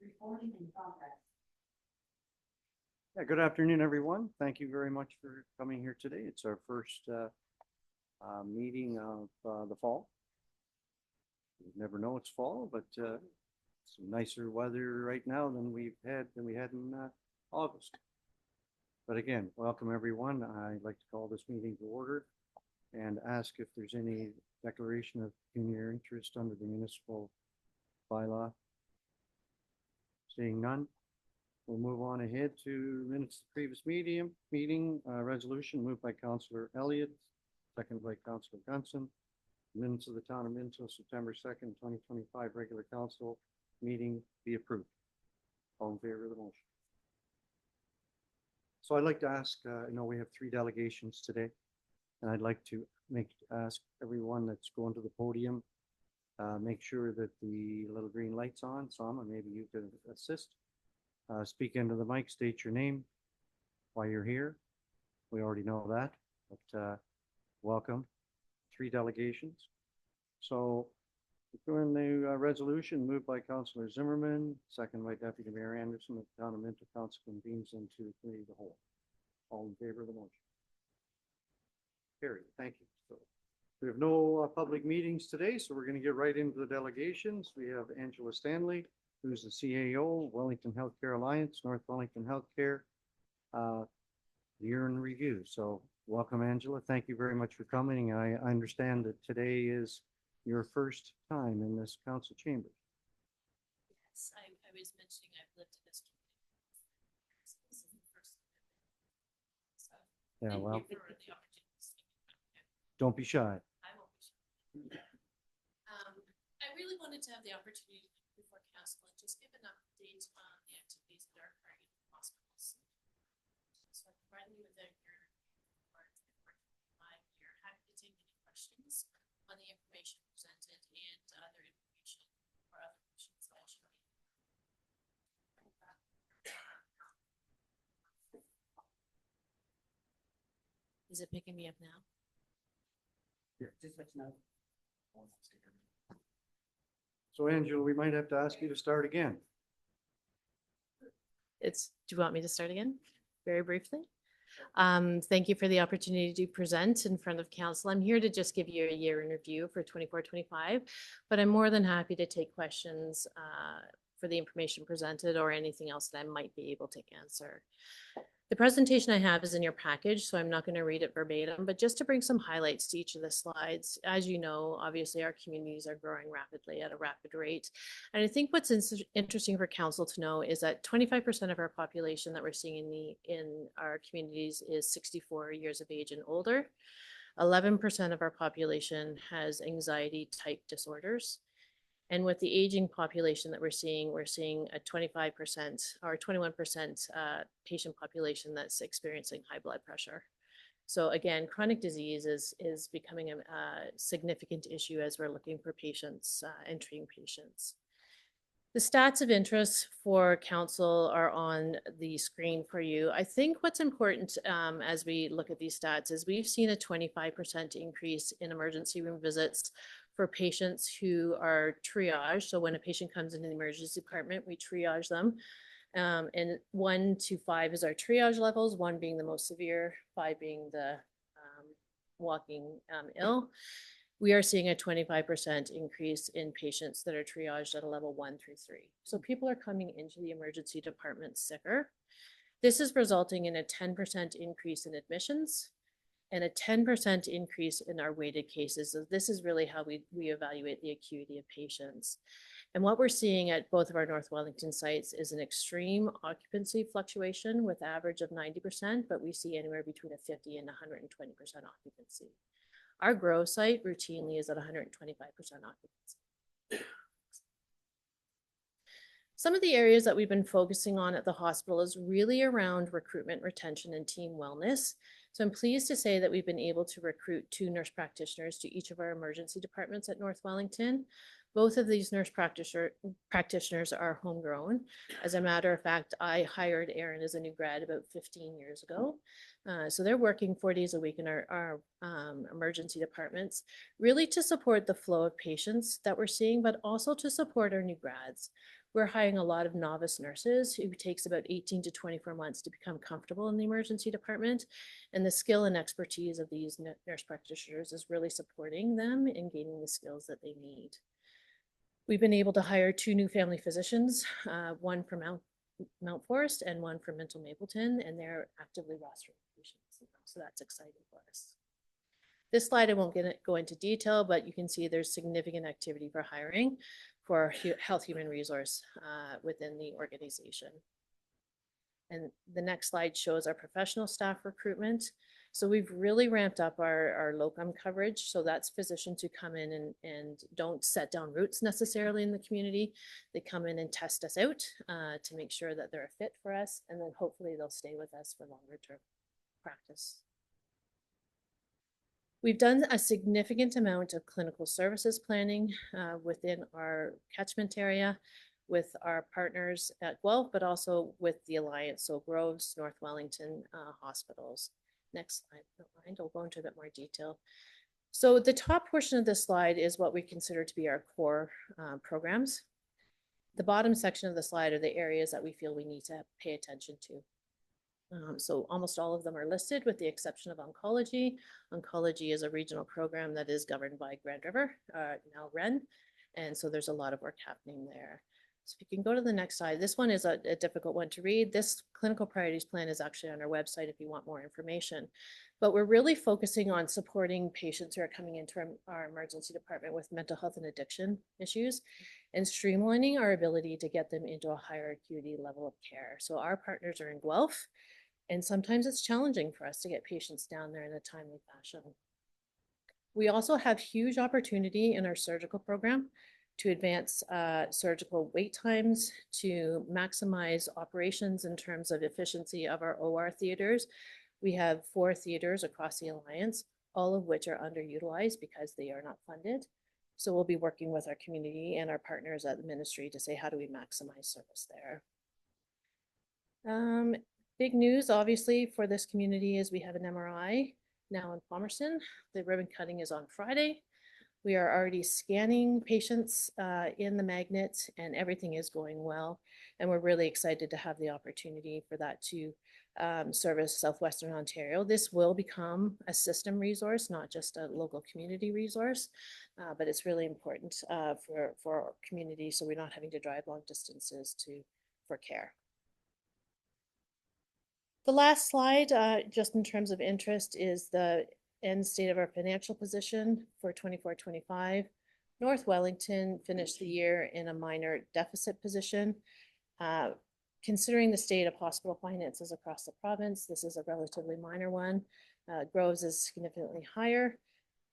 Recording in progress. Yeah, good afternoon, everyone. Thank you very much for coming here today. It's our first meeting of the fall. You never know it's fall, but some nicer weather right now than we had in August. But again, welcome everyone. I'd like to call this meeting to order and ask if there's any declaration of pecuniary interest under the municipal bylaw. Seeing none, we'll move on ahead to minutes of the previous meeting resolution moved by Councillor Elliott, seconded by Councillor Gunson. Minutes of the town of Minto, September 2nd, 2025, regular council meeting be approved. All in favor of the motion? So I'd like to ask, I know we have 3 delegations today, and I'd like to ask everyone that's going to the podium, make sure that the little green light's on, Sama, maybe you could assist. Speak into the mic, state your name, why you're here. We already know that, but welcome. 3 delegations. So doing the resolution moved by Councillor Zimmerman, second by Deputy Mayor Anderson, the town of Minto Council convenes into committee of the whole. All in favor of the motion? Carried. Thank you. So we have no public meetings today, so we're going to get right into the delegations. We have Angela Stanley, who's the CAO, Wellington Healthcare Alliance, North Wellington Healthcare, year in review. So welcome, Angela. Thank you very much for coming. I understand that today is your first time in this council chamber. Yes, I was mentioning I've lived in this community. So this is the first time. So Yeah, well, thank you for the opportunity to speak. don't be shy. I won't be sure. I really wanted to have the opportunity before council and just give an update on the activities that are occurring in the hospitals. So I'm providing you with your happy to take any questions on the information presented and other information or other questions that you need. Is it picking me up now? Yeah, just let you know. So Angela, we might have to ask you to start again. Do you want me to start again? Very briefly. Thank you for the opportunity to present in front of council. I'm here to just give you a year in review for 24-25, but I'm more than happy to take questions for the information presented or anything else that I might be able to answer. The presentation I have is in your package, so I'm not going to read it verbatim, but just to bring some highlights to each of the slides. As you know, obviously our communities are growing rapidly at a rapid rate. And I think what's interesting for council to know is that 25% of our population that we're seeing in our communities is 64 years of age and older. 11% of our population has anxiety type disorders. And with the aging population that we're seeing a 25% or 21% patient population that's experiencing high blood pressure. So again, chronic disease is becoming a significant issue as we're looking for patients and treating patients. The stats of interest for council are on the screen for you. I think what's important as we look at these stats is we've seen a 25% increase in emergency room visits for patients who are triaged. So when a patient comes into the emergency department, we triage them. And 1 to 5 is our triage levels, 1 being the most severe, 5 being the walking ill. We are seeing a 25% increase in patients that are triaged at a level 1 through 3. So people are coming into the emergency department sicker. This is resulting in a 10% increase in admissions and a 10% increase in our weighted cases. So this is really how we evaluate the acuity of patients. And what we're seeing at both of our North Wellington sites is an extreme occupancy fluctuation with average of 90%, but we see anywhere between a 50 and 120% occupancy. Our Grow site routinely is at 125% occupancy. Some of the areas that we've been focusing on at the hospital is really around recruitment, retention, and team wellness. So I'm pleased to say that we've been able to recruit 2 nurse practitioners to each of our emergency departments at North Wellington. Both of these nurse practitioners are homegrown. As a matter of fact, I hired Erin as a new grad about 15 years ago. So they're working 4 days a week in our emergency departments, really to support the flow of patients that we're seeing, but also to support our new grads. we're hiring a lot of novice nurses who takes about 18 to 24 months to become comfortable in the emergency department. And the skill and expertise of these nurse practitioners is really supporting them in gaining the skills that they need. We've been able to hire 2 new family physicians, one from Mount Forest and one from Minto Mapleton, and they're actively rostering patients. So that's exciting for us. This slide, I won't go into detail, but you can see there's significant activity for hiring for health human resource within the organization. And the next slide shows our professional staff recruitment. So we've really ramped up our locum coverage. So that's physicians who come in and don't set down roots necessarily in the community. They come in and test us out to make sure that they're a fit for us. And then hopefully they'll stay with us for longer term practice. We've done a significant amount of clinical services planning within our catchment area with our partners at Guelph, but also with the Alliance, so Groves, North Wellington hospitals. Next slide, I'll go into a bit more detail. So the top portion of this slide is what we consider to be our core programs. The bottom section of the slide are the areas that we feel we need to pay attention to. So almost all of them are listed with the exception of oncology. Oncology is a regional program that is governed by Grand River, now REN. And so there's a lot of work happening there. So if you can go to the next slide, this one is a difficult one to read. This clinical priorities plan is actually on our website if you want more information. But we're really focusing on supporting patients who are coming into our emergency department with mental health and addiction issues and streamlining our ability to get them into a higher acuity level of care. So our partners are in Guelph, and sometimes it's challenging for us to get patients down there in a timely fashion. We also have huge opportunity in our surgical program to advance surgical wait times, to maximize operations in terms of efficiency of our OR theaters. We have 4 theaters across the Alliance, all of which are underutilized because they are not funded. So we'll be working with our community and our partners at the ministry to say, how do we maximize service there? Big news, obviously, for this community is we have an MRI now in Palmerston. The ribbon cutting is on Friday. We are already scanning patients in the magnet, and everything is going well. And we're really excited to have the opportunity for that to service Southwestern Ontario. This will become a system resource, not just a local community resource, but it's really important for our community, so we're not having to drive long distances for care. The last slide, just in terms of interest, is the end state of our financial position for 24-25. North Wellington finished the year in a minor deficit position. Considering the state of hospital finances across the province, this is a relatively minor one. Groves is significantly higher.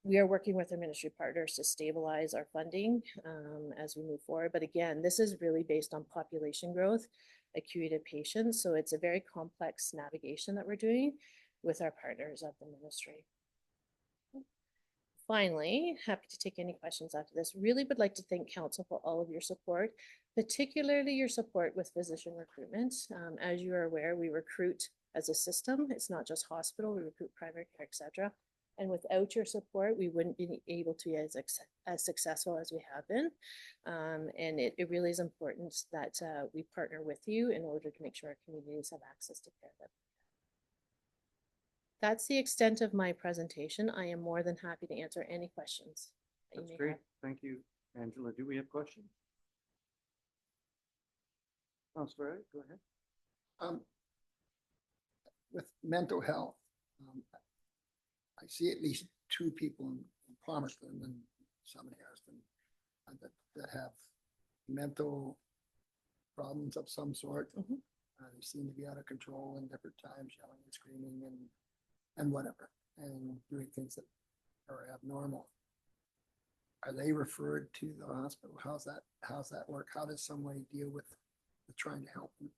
We are working with our ministry partners to stabilize our funding as we move forward. But again, this is really based on population growth, acuity of patients. So it's a very complex navigation that we're doing with our partners at the ministry. Finally, happy to take any questions after this. Really would like to thank Council for all of your support, particularly your support with physician recruitment. As you are aware, we recruit as a system. It's not just hospital, we recruit primary care, etc. And without your support, we wouldn't be able to be as successful as we have been. And it really is important that we partner with you in order to make sure our communities have access to care. That's the extent of my presentation. I am more than happy to answer any questions that That's you may great. have. Thank you, Angela. Do we have questions? Councilor, go ahead. With mental health, I see at least 2 people in Palmerston and some in Harrison that have mental problems of some sort. Mhm. They seem to be out of control in different times, yelling and screaming and whatever, and doing things that are abnormal. Are they referred to the hospital? How's that work? How does somebody deal with trying to help them?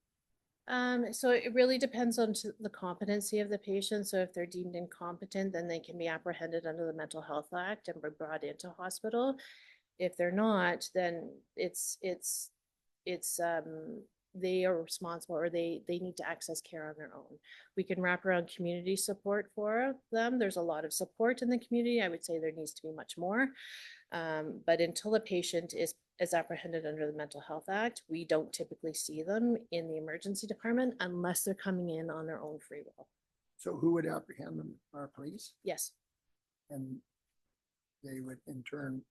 So it really depends on the competency of the patient. So if they're deemed incompetent, then they can be apprehended under the Mental Health Act and be brought into hospital. If they're not, then they are responsible, or they need to access care on their own. We can wrap around community support for them. There's a lot of support in the community. I would say there needs to be much more. But until a patient is is apprehended under the Mental Health Act, we don't typically see them in the emergency department unless they're coming in on their own free will. So who would apprehend them? Our police? Yes. And they would in turn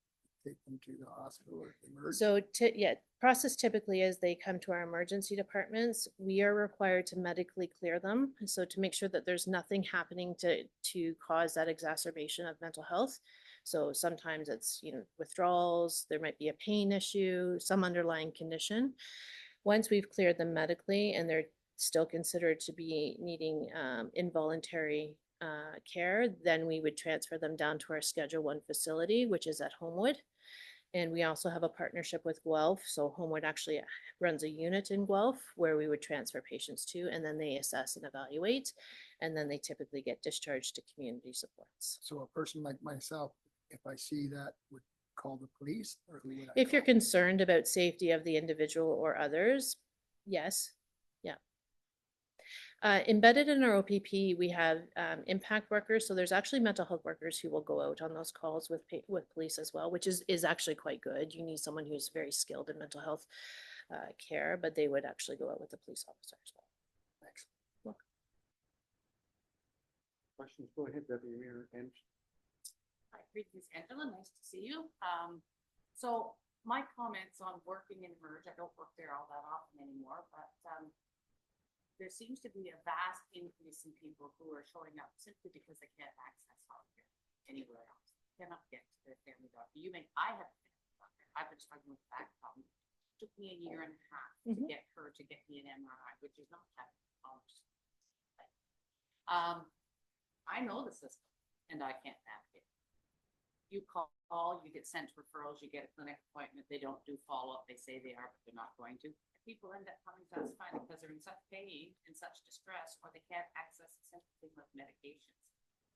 take them to the hospital or the emergency? So yeah, process typically is they come to our emergency departments. We are required to medically clear them. So to make sure that there's nothing happening to cause that exacerbation of mental health. So sometimes it's, withdrawals, there might be a pain issue, some underlying condition. Once we've cleared them medically and they're still considered to be needing involuntary care, then we would transfer them down to our Schedule 1 facility, which is at Homewood. And we also have a partnership with Guelph. So Homewood actually runs a unit in Guelph where we would transfer patients to, and then they assess and evaluate. And then they typically get discharged to community supports. So a person like myself, if I see that, would call the police, or who would I If you're call? concerned about safety of the individual or others, yes. Yeah. Embedded in our OPP, we have impact workers. So there's actually mental health workers who will go out on those calls with police as well, which is actually quite good. You need someone who's very skilled in mental health care, but they would actually go out with the police officer as well. Thanks. Questions? Go ahead, Deputy Mayor Anderson. Hi, greetings, Angela. Nice to see you. So my comments on working in Emerge, I don't work there all that often anymore, but there seems to be a vast increase in people who are showing up simply because they can't access healthcare anywhere else. Cannot get to their family doctor. I have a family doctor. I've been struggling with back problems. It took me a year and a half to get her to get me an MRI, which is not that almost. I know the system and I can't navigate. You call, you get sent referrals, you get a clinic appointment, they don't do follow-up, they say they are, but they're not going to. People end up coming to us finally because they're in such pain and such distress, or they can't access a simple thing like medications.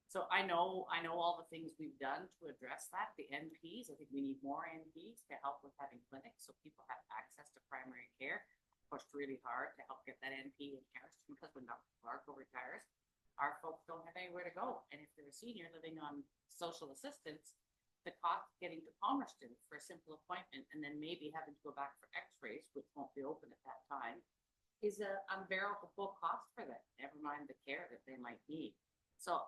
So I know all the things we've done to address that. The NPs, I think we need more NPs to help with having clinics so people have access to primary care. Pushed really hard to help get that NP in Harrison because when Dr. Clark retires, our folks don't have anywhere to go. And if they're a senior living on social assistance, the cost getting to Palmerston for a simple appointment and then maybe having to go back for x-rays, which won't be open at that time, is an unbearable cost for them, never mind the care that they might need. So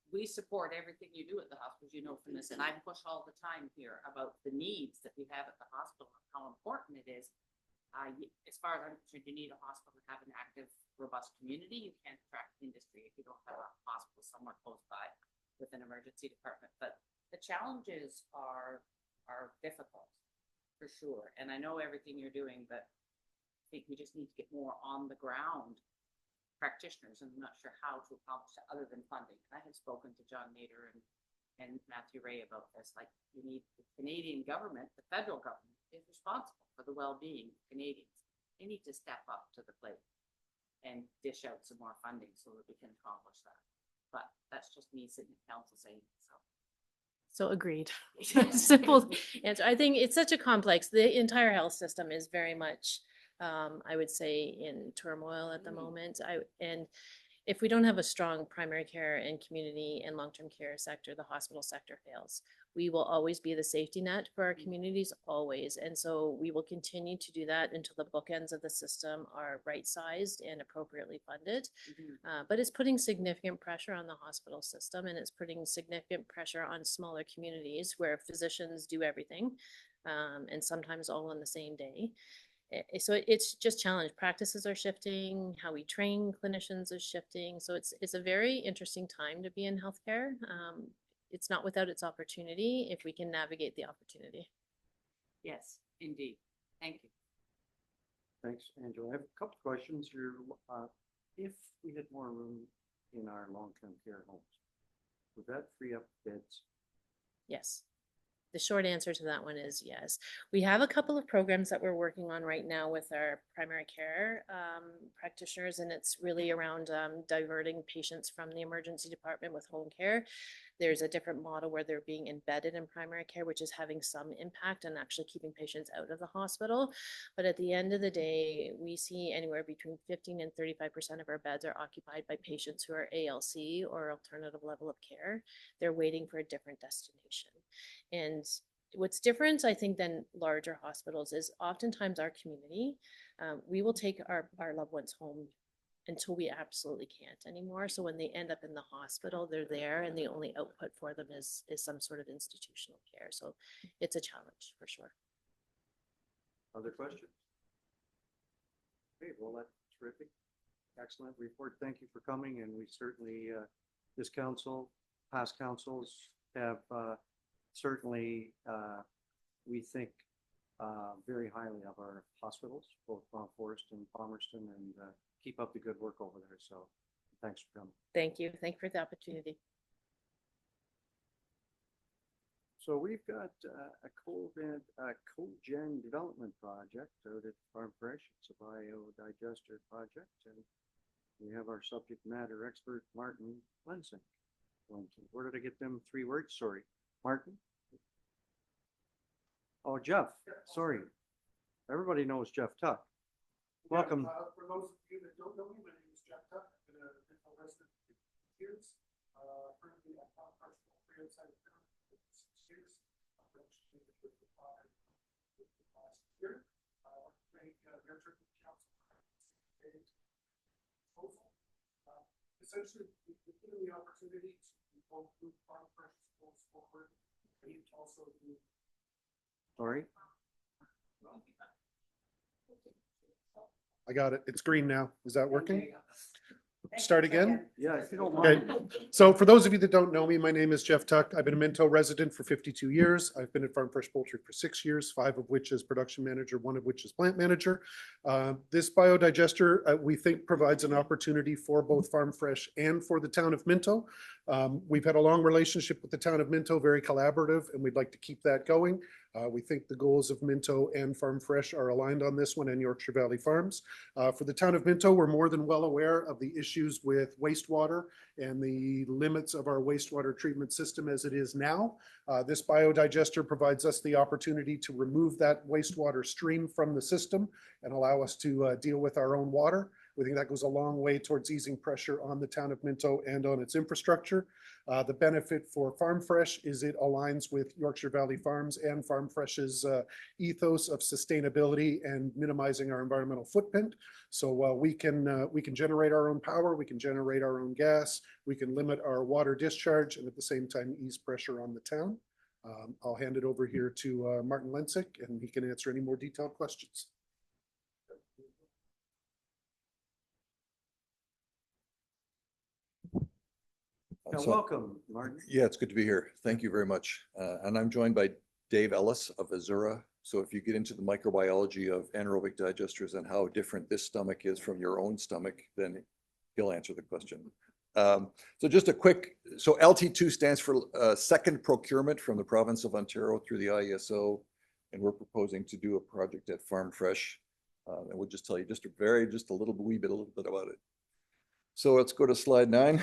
we support everything you do at the hospital, you know, from this, and I push all the time here about the needs that we have at the hospital and how important it is. As far as I'm concerned, you need a hospital to have an active, robust community. You can't attract industry if you don't have a hospital somewhere close by with an emergency department. But the challenges are difficult for sure. And I know everything you're doing, but I think we just need to get more on the ground practitioners, and I'm not sure how to accomplish that other than funding. I had spoken to John Nader and Matthew Ray about this. Like, you need the Canadian government, the federal government is responsible for the well-being of Canadians. They need to step up to the plate and dish out some more funding so that we can accomplish that. But that's just me sitting in council saying so. So agreed. Simple answer. I think it's such a complex, the entire health system is very much, I would say, in turmoil at the moment. And if we don't have a strong primary care and community and long-term care sector, the hospital sector fails. We will always be the safety net for our communities, always. And so we will continue to do that until the bookends of the system are right-sized and appropriately funded. But it's putting significant pressure on the hospital system, and it's putting significant pressure on smaller communities where physicians do everything, and sometimes all on the same day. So it's just challenge. Practices are shifting, how we train clinicians is shifting. So it's a very interesting time to be in healthcare. It's not without its opportunity if we can navigate the opportunity. Yes, indeed. Thank you. Thanks, Angela. I have a couple questions here. If we had more room in our long-term care homes, would that free up beds? Yes. The short answer to that one is yes. We have a couple of programs that we're working on right now with our primary care practitioners, and it's really around diverting patients from the emergency department with home care. There's a different model where they're being embedded in primary care, which is having some impact on actually keeping patients out of the hospital. But at the end of the day, we see anywhere between 15 and 35% of our beds are occupied by patients who are ALC or alternative level of care. They're waiting for a different destination. And what's different, I think, than larger hospitals is oftentimes our community, we will take our loved ones home until we absolutely can't anymore. So when they end up in the hospital, they're there and the only output for them is some sort of institutional care. So it's a challenge for sure. Other questions? Okay, well, that's terrific. Excellent report. Thank you for coming, and we certainly, this council, past councils have certainly, we think very highly of our hospitals, both Mount Forest and Palmerston, and keep up the good work over there. So thanks for coming. Thank you. Thank you for the opportunity. So we've got a cogen development project out at Farm Fresh. It's a biodigester project, and we have our subject matter expert, Martin Lensing. Where did I get them 3 words? Sorry, Martin. Oh, Jeff. Sorry, everybody knows Jeff Tuck. Welcome. For those of you that don't know me, my name is Jeff Tuck. I've been a Minto resident for 50 years. Currently at Farm Fresh Poultry outside of town for 6 years. I've actually been with the last year. I want to thank Mayor Turkey Council for today's proposal. Essentially, we've been given the opportunity to both move Farm Fresh schools forward and also move. Sorry. I got it. It's green now. Is that working? Start again? Yeah, if you don't Okay. mind. So for those of you that don't know me, my name is Jeff Tuck. I've been a Minto resident for 52 years. I've been at Farm Fresh Poultry for 6 years, 5 of which as production manager, 1 of which is plant manager. This biodigester, we think, provides an opportunity for both Farm Fresh and for the town of Minto. We've had a long relationship with the town of Minto, very collaborative, and we'd like to keep that going. We think the goals of Minto and Farm Fresh are aligned on this one, and Yorkshire Valley Farms. For the town of Minto, we're more than well aware of the issues with wastewater and the limits of our wastewater treatment system as it is now. This biodigester provides us the opportunity to remove that wastewater stream from the system and allow us to deal with our own water. We think that goes a long way towards easing pressure on the town of Minto and on its infrastructure. The benefit for Farm Fresh is it aligns with Yorkshire Valley Farms and Farm Fresh's ethos of sustainability and minimizing our environmental footprint. So we can generate our own power, we can generate our own gas, we can limit our water discharge, and at the same time ease pressure on the town. I'll hand it over here to Martin Lensick, and he can answer any more detailed questions. Now, So- welcome, Martin. Yeah, it's good to be here. Thank you very much. And I'm joined by Dave Ellis of Azura. So if you get into the microbiology of anaerobic digesters and how different this stomach is from your own stomach, then he'll answer the question. So just a quick, so LT2 stands for second procurement from the province of Ontario through the IESO. And we're proposing to do a project at Farm Fresh. And we'll just tell you just a little bit about it. So let's go to slide 9.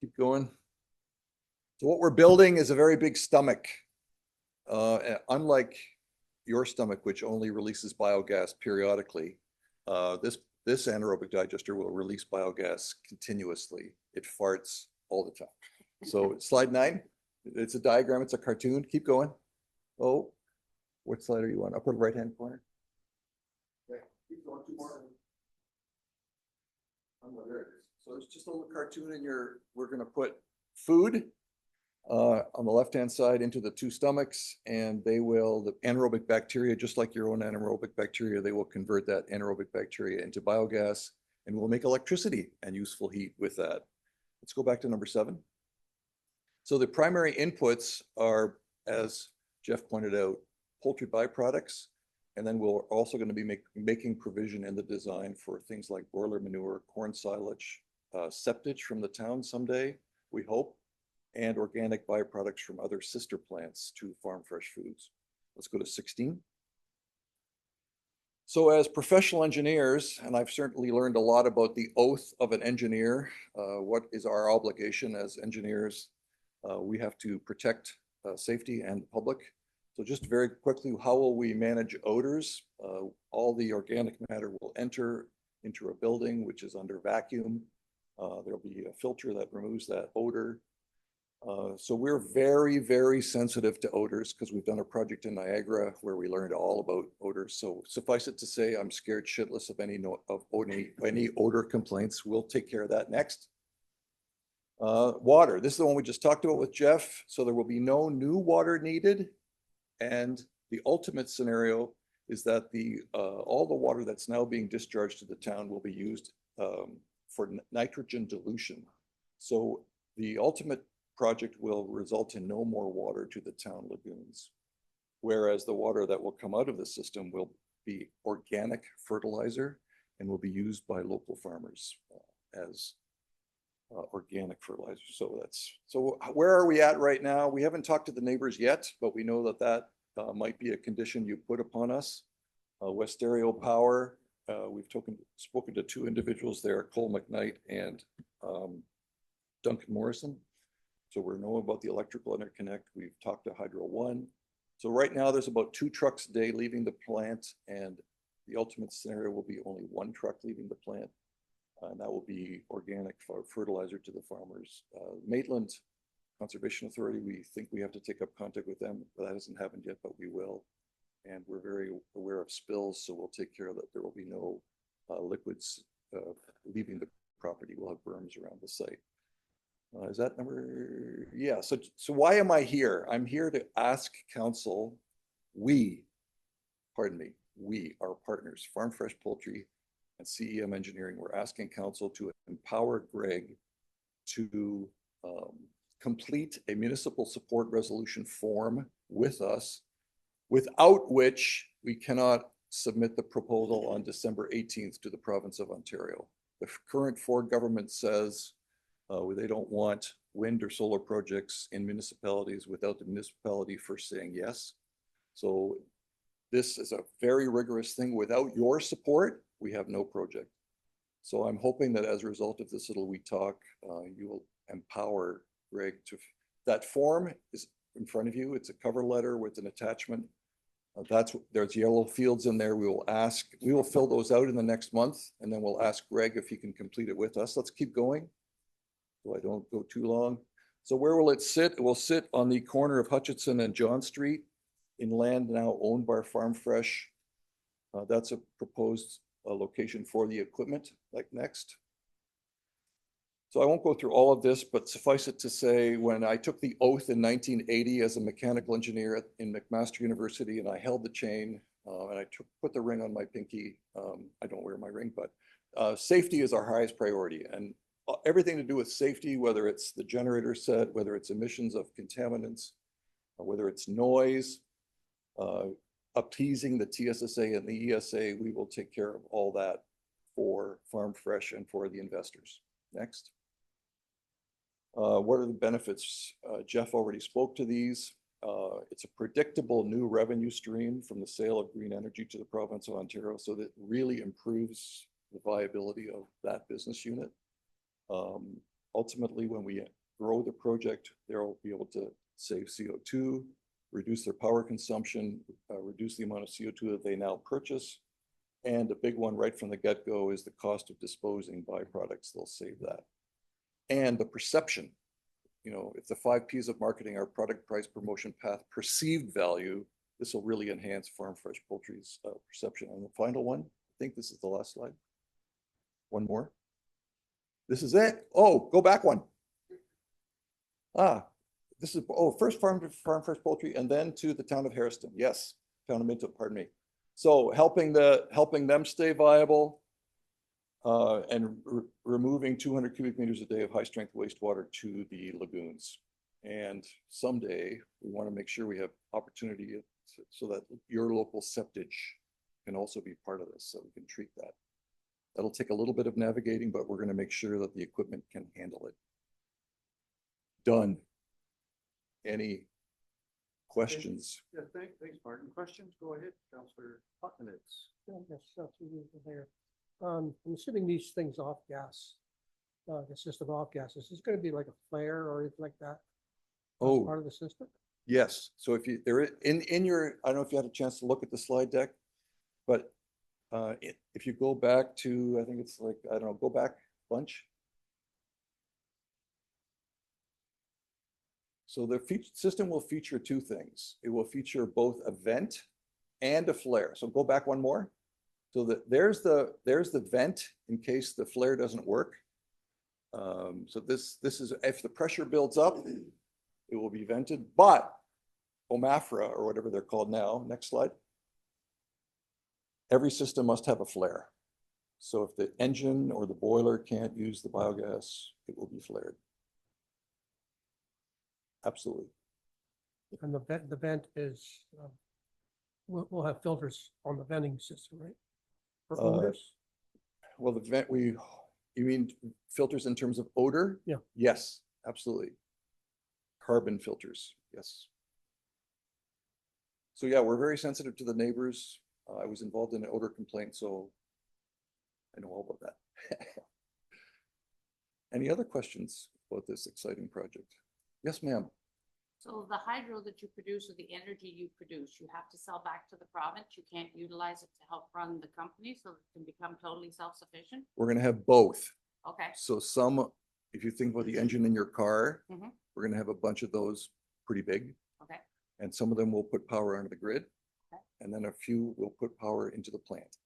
Keep going. So what we're building is a very big stomach. Unlike your stomach, which only releases biogas periodically, this anaerobic digester will release biogas continuously. It farts all the time. So slide 9, it's a diagram, it's a cartoon. Keep going. Oh, what slide are you on? Upper right-hand corner. Okay, keep going, 2 more. Oh, there it is. So it's just a little cartoon in we're gonna put food on the left-hand side into the 2 stomachs, and the anaerobic bacteria, just like your own anaerobic bacteria, they will convert that anaerobic bacteria into biogas, and we'll make electricity and useful heat with that. Let's go back to number 7. So the primary inputs are, as Jeff pointed out, poultry byproducts. And then we're also going to be making provision in the design for things like broiler manure, corn silage, septage from the town someday, we hope, and organic byproducts from other sister plants to Farm Fresh Foods. Let's go to 16. So as professional engineers, and I've certainly learned a lot about the oath of an engineer, what is our obligation as engineers? We have to protect safety and the public. So just very quickly, how will we manage odors? All the organic matter will enter into a building which is under vacuum. There'll be a filter that removes that odor. So we're very, very sensitive to odors because we've done a project in Niagara where we learned all about odors. So suffice it to say, I'm scared shitless of any odor complaints. We'll take care of that next. Water, this is the one we just talked about with Jeff. So there will be no new water needed. And the ultimate scenario is that all the water that's now being discharged to the town will be used for nitrogen dilution. So the ultimate project will result in no more water to the town lagoons. Whereas the water that will come out of the system will be organic fertilizer and will be used by local farmers as organic fertilizer. So where are we at right now? We haven't talked to the neighbors yet, but we know that might be a condition you put upon us. Westerio Power, we've spoken to two individuals there, Cole McKnight and Duncan Morrison. So we know about the electrical interconnect. We've talked to Hydro One. So right now there's about 2 trucks a day leaving the plant, and the ultimate scenario will be only 1 truck leaving the plant. And that will be organic fertilizer to the farmers. Maitland Conservation Authority, we think we have to take up contact with them, but that hasn't happened yet, but we will. And we're very aware of spills, so we'll take care of that. There will be no liquids leaving the property. We'll have berms around the site. Is that number? Yeah, so why am I here? I'm here to ask council, we, our partners, Farm Fresh Poultry and CEM Engineering, we're asking council to empower Greg to complete a municipal support resolution form with us, without which we cannot submit the proposal on December 18th to the province of Ontario. The current Ford government says they don't want wind or solar projects in municipalities without the municipality first saying yes. So this is a very rigorous thing. Without your support, we have no project. So I'm hoping that as a result of this little we talk, you will empower Greg to, that form is in front of you. It's a cover letter with an attachment. There's yellow fields in there. We will fill those out in the next month, and then we'll ask Greg if he can complete it with us. Let's keep going so I don't go too long. So where will it sit? It will sit on the corner of Hutchinson and John Street in land now owned by Farm Fresh. That's a proposed location for the equipment, like next. So I won't go through all of this, but suffice it to say, when I took the oath in 1980 as a mechanical engineer in McMaster University, and I held the chain and I put the ring on my pinky. I don't wear my ring, but safety is our highest priority. And everything to do with safety, whether it's the generator set, whether it's emissions of contaminants, whether it's noise, appeasing the TSSA and the ESA, we will take care of all that for Farm Fresh and for the investors. Next. What are the benefits? Jeff already spoke to these. It's a predictable new revenue stream from the sale of green energy to the province of Ontario, so that really improves the viability of that business unit. Ultimately, when we grow the project, they'll be able to save CO2, reduce their power consumption, reduce the amount of CO2 that they now purchase. And the big one right from the get-go is the cost of disposing byproducts. They'll save that. And the perception, if the 5 Ps of marketing are product, price, promotion, path, perceived value, this will really enhance Farm Fresh Poultry's perception. And the final one, I think this is the last slide. One more. This is it. Oh, go back one. This is, first Farm Fresh Poultry and then to the town of Harriston. Yes, town of Minto, pardon me. So helping them stay viable and removing 200 cubic meters a day of high strength wastewater to the lagoons. And someday we want to make sure we have opportunity so that your local septage can also be part of this, so we can treat that. That'll take a little bit of navigating, but we're going to make sure that the equipment can handle it. Done. Any questions? Yeah, thanks, Martin. Questions? Go ahead, Councillor Putman. I'm assuming these things off gas, the system off gas. Is this going to be like a flare or anything like that? Oh, Part of the system? yes. So if you, in your, I don't know if you had a chance to look at the slide deck, but if you go back to, I think it's like, I don't know, go back a bunch. So the system will feature two things. It will feature both a vent and a flare. So go back one more. So there's the vent in case the flare doesn't work. So this is, if the pressure builds up, it will be vented, but OMAFRA or whatever they're called now, next slide. Every system must have a flare. So if the engine or the boiler can't use the biogas, it will be flared. Absolutely. And the vent is, we'll have filters on the venting system, right? For odors? Well, the vent, you mean filters in terms of odor? Yeah. Yes, absolutely. Carbon filters, yes. So yeah, we're very sensitive to the neighbors. I was involved in an odor complaint, so I know all about that. Any other questions about this exciting project? Yes, ma'am. So the hydro that you produce or the energy you produce, you have to sell back to the province. You can't utilize it to help run the company so it can become totally self-sufficient? We're gonna have both. Okay, So some, if you think about the engine in your car, Mhm. we're gonna have a bunch of those pretty big. okay, And some of them will put power onto the grid. Okay. And then a few will put power into the plant.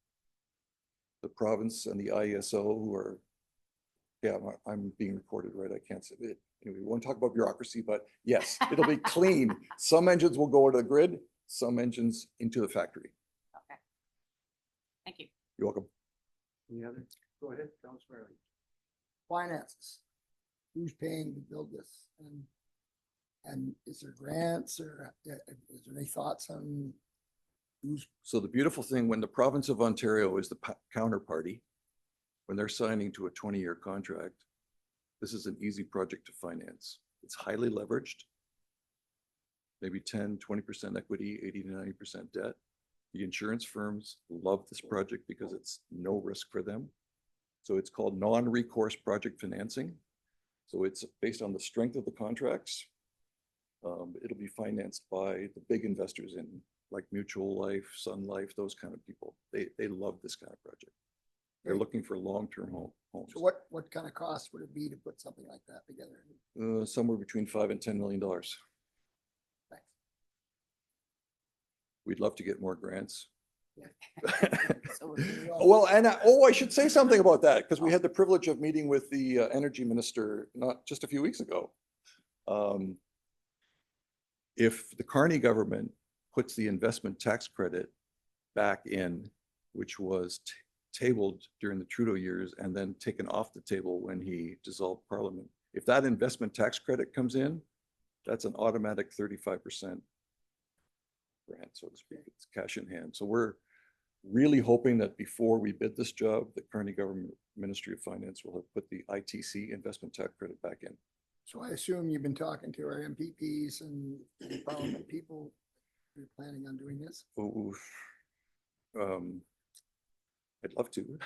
The province and the IESO who are, yeah, I'm being recorded, right? I can't say it. Anyway, we won't talk about bureaucracy, but yes, it'll be clean. Some engines will go to the grid, some engines into the factory. okay. Thank you. You're welcome. Any other? Go ahead, Councilor. Finances. Who's paying to build this? And is there grants or is there any thoughts on who's, So the beautiful thing, when the province of Ontario is the counterparty, when they're signing to a 20-year contract, this is an easy project to finance. It's highly leveraged, maybe 10, 20% equity, 80 to 90% debt. The insurance firms love this project because it's no risk for them. So it's called non-recourse project financing. So it's based on the strength of the contracts. It'll be financed by the big investors in like Mutual Life, Sun Life, those kind of people. They love this kind of project. They're looking for long-term homes. so what kind of cost would it be to put something like that together? Somewhere between $5 and $10 million. Thanks. We'd love to get more grants. So Well, and I should say something about that because we had the privilege of meeting with the energy minister not just a few weeks ago. If the Carney government puts the investment tax credit back in, which was tabled during the Trudeau years and then taken off the table when he dissolved Parliament, if that investment tax credit comes in, that's an automatic 35% grant, so to speak. It's cash in hand. So we're really hoping that before we bid this job, the Carney government Ministry of Finance will have put the ITC investment tax credit back in. So I assume you've been talking to our MPPs and parliament people. You're planning on doing this? Ooh, I'd love to.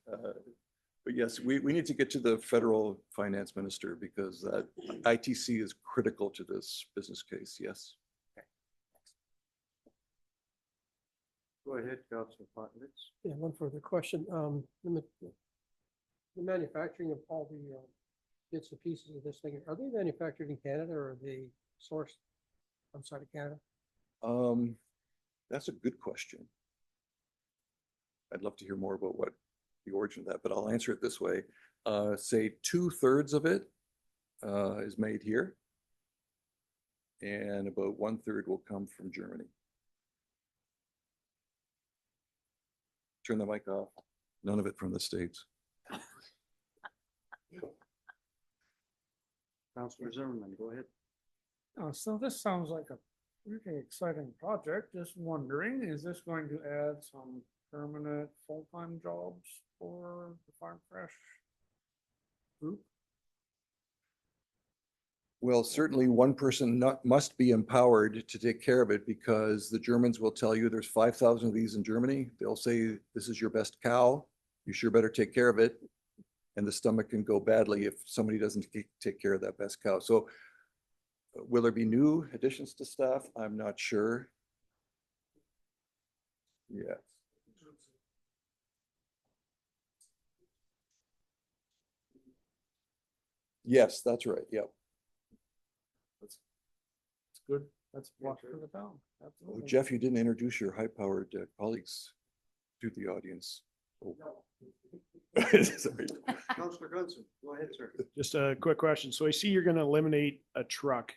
But yes, we need to get to the federal finance minister because that ITC is critical to this business case. Yes. Go ahead, Councilor Potnitz. Yeah, one further question. The manufacturing of all the bits and pieces of this thing, are they manufactured in Canada or are they sourced outside of Canada? That's a good question. I'd love to hear more about what the origin of that, but I'll answer it this way. Say 2/3 of it is made here, and about 1/3 will come from Germany. Turn the mic off. None of it from the States. Councilor Zimmerman, go ahead. So this sounds like a really exciting project. Just wondering, is this going to add some permanent full-time jobs for the Farm Fresh group? Well, certainly one person must be empowered to take care of it because the Germans will tell you there's 5,000 of these in Germany. They'll say, this is your best cow. You sure better take care of it. And the stomach can go badly if somebody doesn't take care of that best cow. So will there be new additions to staff? I'm not sure. Yeah. Yes, that's right. Yep. good. That's a plus for the town. Oh, Absolutely. Jeff, you didn't introduce your high-powered colleagues to the audience. Oh. Sorry. Councillor Gunson, go ahead, sir. Just a quick question. So I see you're gonna eliminate a truck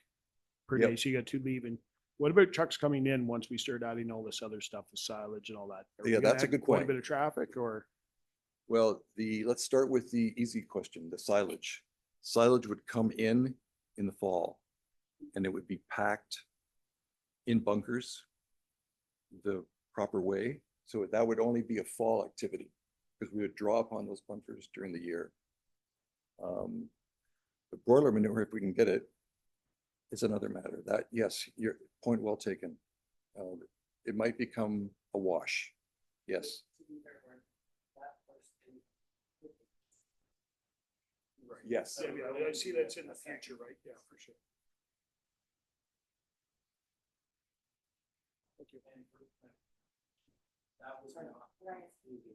per Yep. day, so you got two leaving. What about trucks coming in once we start adding all this other stuff, the silage and all that? Are we Yeah, gonna that's a have good quite point. a bit of traffic or? Well, let's start with the easy question, the silage. Silage would come in the fall and it would be packed in bunkers the proper way. So that would only be a fall activity because we would draw upon those bunkers during the year. The broiler manure, if we can get it, is another matter. That, yes, your point well taken. It might become a wash. Yes. Yes. I see that's in the future, right? Yeah, for sure. Thank you.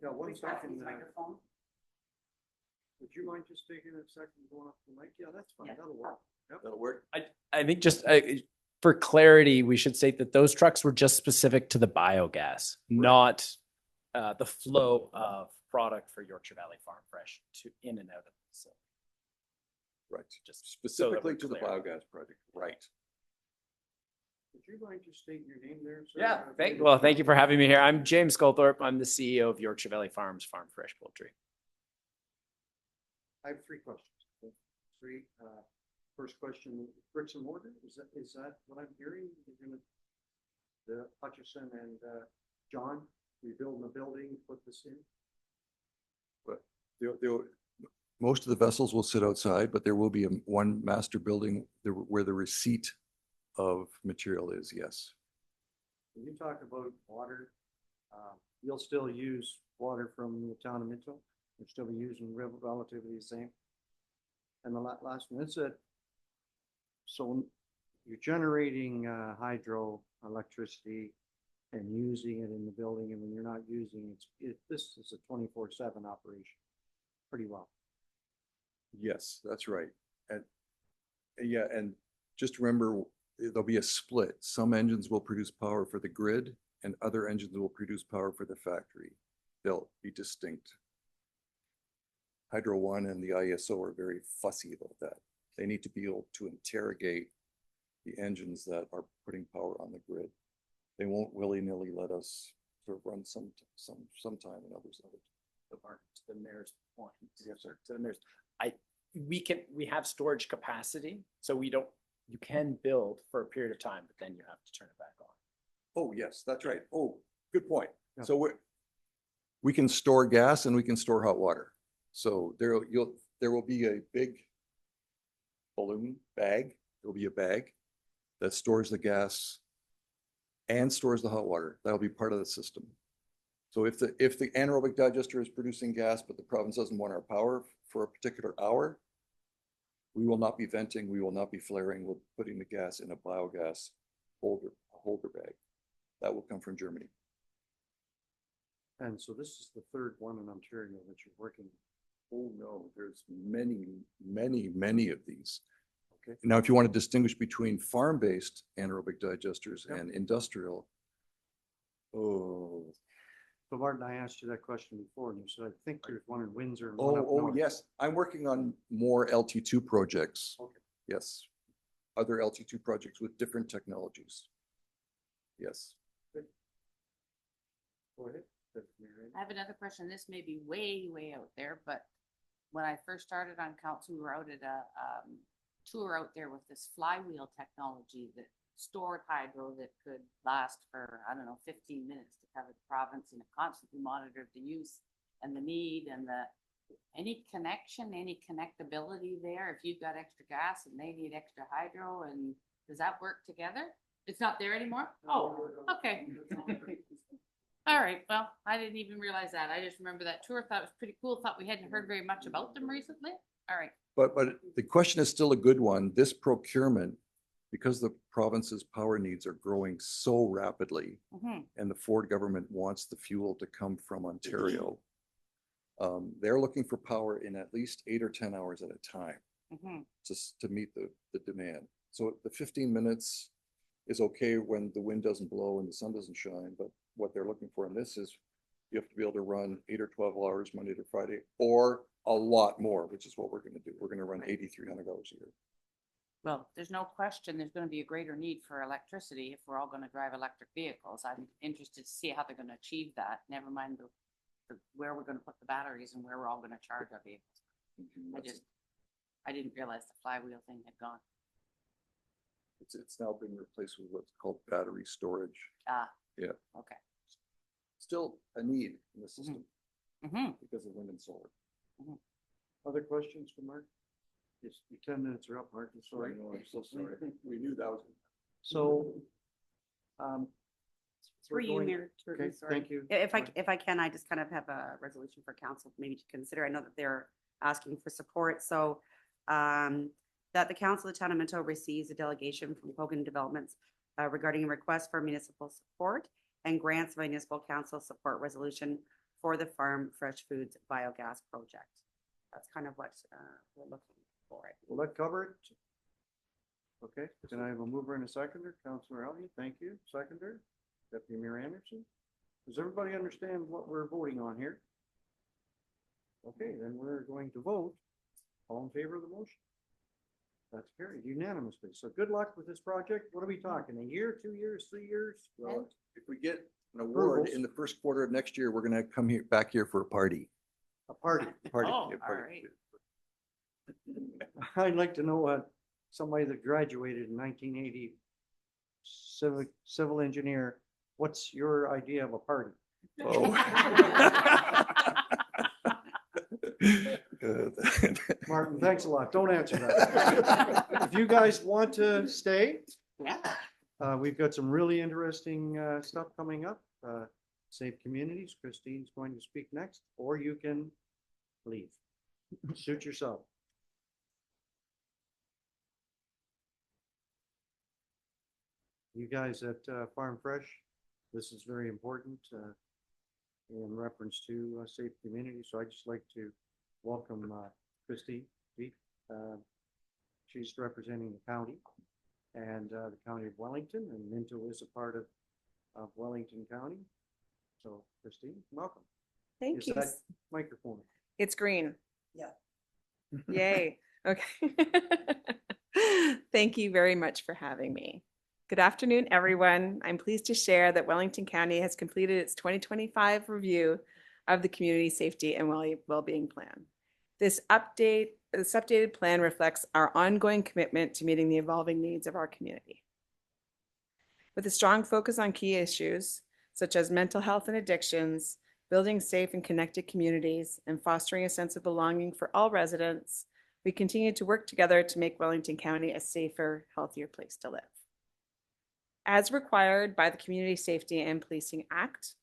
Yeah, one second. Microphone. Would you mind just taking a second going off the mic? Yeah, that's fine. Yeah. That'll work. That'll work. I think just for clarity, we should state that those trucks were just specific to the biogas, not the flow of product for Yorkshire Valley Farm Fresh to in and out of the facility. Right. Just so that Specifically we're to the clear. biogas project, right. Would you mind just state your name there, sir? Yeah, thank you for having me here. I'm James Goldthorpe. I'm the CEO of Yorkshire Valley Farms Farm Fresh Poultry. I have three questions. Three. First question, bricks and mortar, is that what I'm hearing? You're gonna, the Hutchison and John, rebuilding the building, put this in? Most of the vessels will sit outside, but there will be one master building where the receipt of material is, yes. When you talk about water, you'll still use water from the town of Minto? You'll still be using relatively the same? And the last one, is it, so you're generating hydro electricity and using it in the building, and when you're not using it, this is a 24/7 operation, pretty well. Yes, that's right. And yeah, and just remember, there'll be a split. Some engines will produce power for the grid and other engines will produce power for the factory. They'll be distinct. Hydro One and the ISO are very fussy about that. They need to be able to interrogate the engines that are putting power on the grid. They won't willy-nilly let us sort of run sometime and others of it. To the mayor's point. Yes, sir. To the mayor's, we have storage capacity, so you can build for a period of time, but then you have to turn it back on. Oh, yes, that's right. Oh, good point. Yeah. So we can store gas and we can store hot water. So there will be a big balloon bag. There'll be a bag that stores the gas and stores the hot water. That'll be part of the system. So if the anaerobic digester is producing gas, but the province doesn't want our power for a particular hour, we will not be venting, we will not be flaring, we're putting the gas in a biogas holder bag. That will come from Germany. And so this is the third one in Ontario that you're working. Oh, no, there's many of these. Okay. Now, if you want to distinguish between farm-based anaerobic digesters Yep. and industrial, oh, So Martin, I asked you that question before, and you said, I think there's one in Windsor and one up oh, north. yes, I'm working on more LT2 projects. Okay. Yes, other LT2 projects with different technologies. Yes. Go ahead. I have another question. This may be way out there, but when I first started on council, we were out at a tour out there with this flywheel technology that stored hydro that could last for, 15 minutes to cover the province, and it constantly monitored the use and the need and any connection, any connectability there. If you've got extra gas and they need extra hydro, and does that work together? It's not there anymore? Oh, okay. All right, well, I didn't even realize that. I just remember that tour, thought it was pretty cool, thought we hadn't heard very much about them recently. All right. But the question is still a good one. This procurement, because the province's power needs are growing so rapidly, Mhm. and the Ford government wants the fuel to come from Ontario, they're looking for power in at least 8 or 10 hours at a time Mhm. just to meet the demand. So the 15 minutes is okay when the wind doesn't blow and the sun doesn't shine, but what they're looking for in this is you have to be able to run 8 or 12 hours Monday to Friday, or a lot more, which is what we're gonna do. We're gonna run 8,300 hours a year. Well, there's no question there's gonna be a greater need for electricity if we're all gonna drive electric vehicles. I'm interested to see how they're gonna achieve that, never mind where we're gonna put the batteries and where we're all gonna charge our vehicles. I didn't realize the flywheel thing had gone. It's now being replaced with what's called battery storage. Ah. Yeah. Okay. Still a need in the system Mm-hmm. because of wind and solar. Other questions for Mark? Yes, your 10 minutes are up, Mark. I'm sorry. I know, I'm so sorry. We knew that was. So, we're Through you, going- Mayor. Turton, Okay, sorry. thank you. If I can, I just kind of have a resolution for council maybe to consider. I know that they're asking for support, so that the council of the town of Minto receives a delegation from Hogan Developments regarding a request for municipal support and grants municipal council support resolution for the farm fresh foods biogas project. That's kind of what we're looking for. Will that cover it? Okay, can I have a mover and a seconder? Councillor Elliott, thank you. Seconder, Deputy Mayor Anderson. Does everybody understand what we're voting on here? Okay, then we're going to vote. All in favor of the motion? That's carried unanimously. So good luck with this project. What are we talking? A year, 2 years, 3 years? Well, if we get an award in the first quarter of next year, we're gonna come here, back here for a party. A party. Party. Oh, yeah, all party. right. I'd like to know what somebody that graduated in 1980, civil engineer, what's your idea of a party? Oh. Good. Martin, thanks a lot. Don't answer that. If you guys want to stay, Yeah. we've got some really interesting stuff coming up. Safe Communities, Christine's going to speak next, or you can leave. Suit yourself. You guys at Farm Fresh, this is very important in reference to Safe Communities. So I'd just like to welcome Christine. She's representing the county and the county of Wellington, and Minto is a part of Wellington County. So Christine, welcome. Thank Is you. that microphone? It's green. Yeah. Yay. Okay. Thank you very much for having me. Good afternoon, everyone. I'm pleased to share that Wellington County has completed its 2025 review of the Community Safety and Wellbeing Plan. This updated plan reflects our ongoing commitment to meeting the evolving needs of our community. With a strong focus on key issues such as mental health and addictions, building safe and connected communities, and fostering a sense of belonging for all residents, we continue to work together to make Wellington County a safer, healthier place to live. As required by the Community Safety and Policing Act,